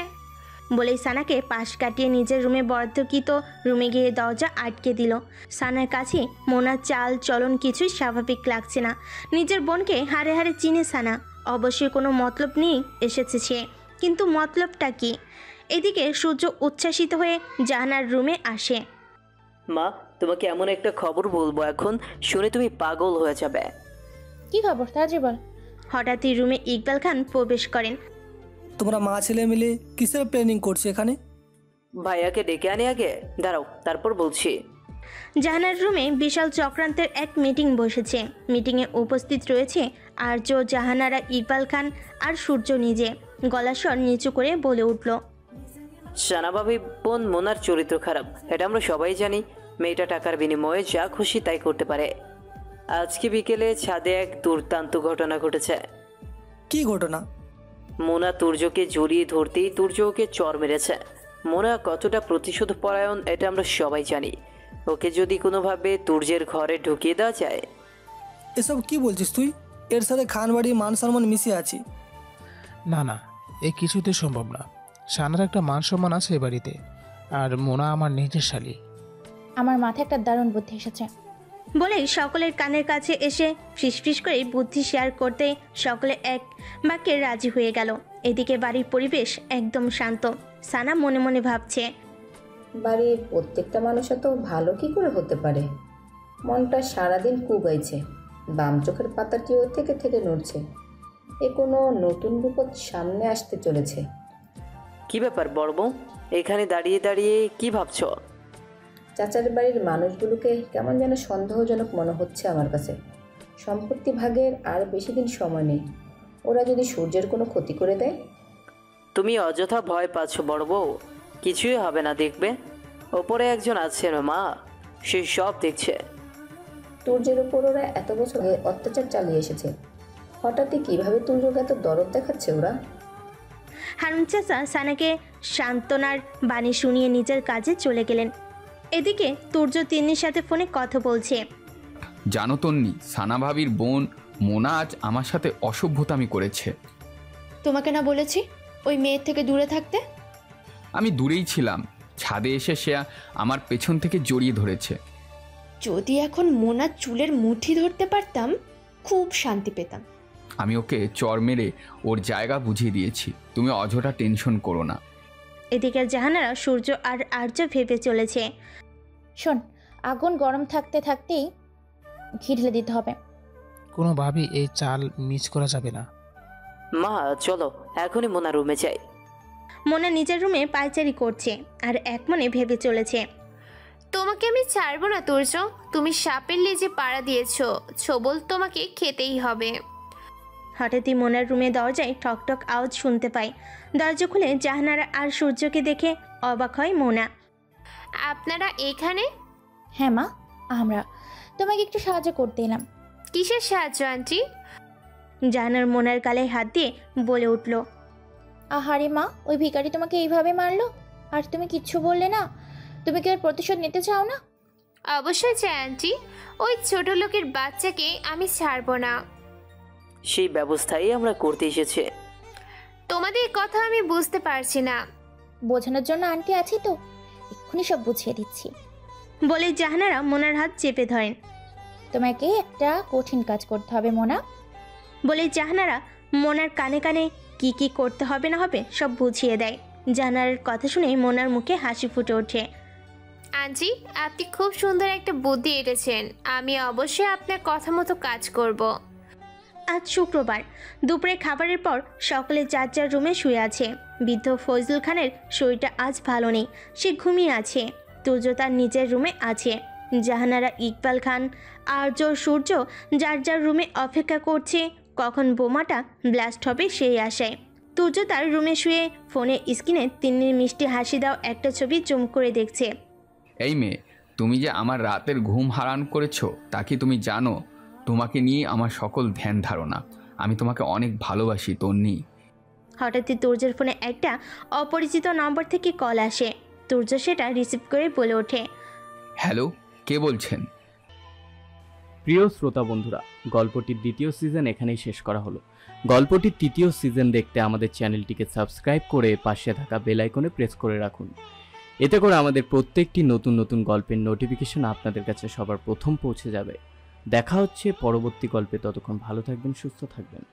বলেই সানাকে পাশ কাটিয়ে নিজের রুমে বরাদ্দকৃত রুমে গিয়ে দরজা আটকে দিল। সানার কাছে মোনার চাল চলন কিছুই স্বাভাবিক লাগছে না। নিজের বোনকে হাড়ে হাড়ে চিনে সানা, অবশ্যই কোনো মতলব নিয়ে এসেছে সে, কিন্তু মতলবটা কি? এদিকে সূর্য উচ্ছ্বাসিত হয়ে জাহানার রুমে আসে। মা, তোমাকে এমন একটা খবর বলবো এখন, শুনে তুমি পাগল হয়ে যাবে। কি খবর তাড়াতাড়ি বল। হঠাৎই রুমে ইকবাল খান প্রবেশ করেন। তোমরা মা ছেলে মিলে কিসের প্ল্যানিং করছো এখানে? ভাইয়াকে ডেকে আনি আগে, দাঁড়াও তারপর বলছি। জাহানার রুমে বিশাল চক্রান্তের এক মিটিং বসেছে। মিটিংয়ে উপস্থিত রয়েছে আর্য, জাহানারা, ইকবাল খান আর সূর্য নিজে। গলার স্বর নিচু করে বলে উঠল, সানাভাবি বোন মোনার চরিত্র খারাপ, এটা আমরা সবাই জানি। মেয়েটা টাকার বিনিময়ে যা খুশি তাই করতে পারে। আজকে বিকেলে ছাদে এক দুর্দান্ত ঘটনা ঘটেছে। কি ঘটনা? মোনা তুর্যকে জড়িয়ে ধরতেই তুর্য ওকে চর মেরেছে। মোনা কতটা প্রতিশোধ পরায়ণ এটা আমরা সবাই জানি। ওকে যদি কোনোভাবে তুর্যের ঘরে ঢুকিয়ে দেওয়া যায়। এসব কি বলছিস তুই? এর সাথে খানবাড়ির মান সম্মান মিশে আছে। না না, এ কিছুতে সম্ভব না। সানার একটা মান সম্মান আছে এ বাড়িতে, আর মোনা আমার নিজের শালী। আমার মাথায় একটা দারুণ বুদ্ধি এসেছে। বলেই সকলের কানের কাছে এসে ফিসফিস করে বুদ্ধি শেয়ার করতে সকলে এক বাক্যে রাজি হয়ে গেল। এদিকে বাড়ির পরিবেশ একদম শান্ত। সানা মনে মনে ভাবছে, বাড়ির প্রত্যেকটা মানুষ এত ভালো কি করে হতে পারে? মনটা সারাদিন কুগাইছে, বাম চোখের পাতাটিও থেকে থেকে নড়ছে। এ কোনো নতুন বিপদ সামনে আসতে চলেছে। কি ব্যাপার বড় বউ, এখানে দাঁড়িয়ে দাঁড়িয়ে কি ভাবছো? চাচার বাড়ির মানুষগুলোকে কেমন যেন সন্দেহজনক মনে হচ্ছে আমার কাছে। সম্পত্তি ভাগের আর বেশি দিন সময় নেই। ওরা যদি সূর্যের কোনো ক্ষতি করে দেয়? তুমি অযথা ভয় পাচ্ছ বড় বউ, কিছুই হবে না, দেখবে ওপরে একজন আছেন মা, সে সব দেখছে। তুর্যের ওপর ওরা এত বছর অত্যাচার চালিয়ে এসেছে, হঠাৎই কিভাবে তুর্যকে এত দরদ দেখাচ্ছে ওরা? হারুন চাচা সানাকে সান্ত্বনার বাণী শুনিয়ে নিজের কাজে চলে গেলেন। এদিকে তুর্য তিন্নির সাথে ফোনে কথা বলছে। জানো তন্নি, সানা ভাবির বোন মোনা আজ আমার সাথে অসভ্যতামি করেছে। তোমাকে না বলেছি ওই মেয়ের থেকে দূরে থাকতে? আমি দূরেই ছিলাম, ছাদে এসে সে আমার পেছন থেকে জড়িয়ে ধরেছে। যদি এখন মোনার চুলের মুঠি ধরতে পারতাম খুব শান্তি পেতাম। আমি ওকে চর মেরে ওর জায়গা বুঝিয়ে দিয়েছি, তুমি অযথা টেনশন করো না। এদিকে জাহানারা সূর্য আর আর্য ভেবে চলেছে। শোন, আগুন গরম থাকতে থাকতেই ঘি ঢেলে দিতে হবে। কোনোভাবেই এই চাল মিস করা যাবে না। মা চলো এখনই মোনা রুমে যাই। মোনা নিজের রুমে পায়চারি করছে আর এক মনে ভেবে চলেছে, তোমাকে আমি ছাড়বো না তুর্য, তুমি সাপের লেজে পাড়া দিয়েছো, ছোবল তোমাকে খেতেই হবে। হঠাৎই মোনার রুমে দরজায় ঠকঠক আওয়াজ শুনতে পায়। দরজা খুলে জাহানারা আর সূর্যকে দেখে অবাক হয় মোনা। আপনারা এখানে? হ্যাঁ মা, আমরা তোমাকে একটু সাহায্য করতে এলাম। কিসের সাহায্য আন্টি? জাহানার মোনার গালে হাত দিয়ে বলে উঠল, আহারে মা, ওই ভিখারি তোমাকে এইভাবে মারলো আর তুমি কিচ্ছু বললে না? তুমি কি ওর প্রতিশোধ নিতে চাও না? অবশ্যই চাই আন্টি, ওই ছোট লোকের বাচ্চাকে আমি ছাড়বো না। সেই ব্যবস্থাই আমরা করতে এসেছি। তোমাদের কথা আমি বুঝতে পারছি না। বোঝানোর জন্য আন্টি আছি তো, এক্ষুনি সব বুঝিয়ে দিচ্ছি। বলে জাহানারা মোনার হাত চেপে ধরেন। তোমাকে একটা কঠিন কাজ করতে হবে মোনা। বলে জাহানারা মোনার কানে কানে কি কি করতে হবে না হবে সব বুঝিয়ে দেয়। জাহানারার কথা শুনে মোনার মুখে হাসি ফুটে ওঠে। আন্টি, আপনি খুব সুন্দর একটা বুদ্ধি এঁটেছেন, আমি অবশ্যই আপনার কথা মতো কাজ করব। আজ শুক্রবার দুপুরে খাবারের পর সকলে যার যার রুমে শুয়ে আছে। বৃদ্ধ ফজলুল খানের শরীরটা আজ ভালো নেই, সে ঘুমিয়ে আছে। তুর্য তার নিজের রুমে আছে। জাহানারা, ইকবাল খান, আর্য, সূর্য যার যার রুমে অপেক্ষা করছে কখন বোমাটা ব্লাস্ট হবে সেই আশায়। তুর্য তার রুমে শুয়ে ফোনে স্ক্রিনে তিন্নির মিষ্টি হাসি দাও একটা ছবি জুম করে দেখছে। এই মেয়ে, তুমি যে আমার রাতের ঘুম হারাম করেছো তা কি তুমি জানো? তোমাকে নিয়ে আমার সকল ধ্যান ধারণা। আমি তোমাকে অনেক ভালোবাসি তন্নি। হঠাৎই তুর্যের ফোনে একটা অপরিচিত নম্বর থেকে কল আসে। তুর্য সেটা রিসিভ করে বলে ওঠে, হ্যালো, কে বলছেন? প্রিয় শ্রোতা বন্ধুরা, গল্পটির দ্বিতীয় সিজন এখানেই শেষ করা হলো। গল্পটির তৃতীয় সিজন দেখতে আমাদের চ্যানেলটিকে সাবস্ক্রাইব করে পাশে থাকা বেল আইকনে প্রেস করে রাখুন। এতে করে আমাদের প্রত্যেকটি নতুন নতুন গল্পের নোটিফিকেশন আপনাদের কাছে সবার প্রথম পৌঁছে যাবে। দেখা হচ্ছে পরবর্তী গল্পে, ততক্ষণ ভালো থাকবেন, সুস্থ থাকবেন।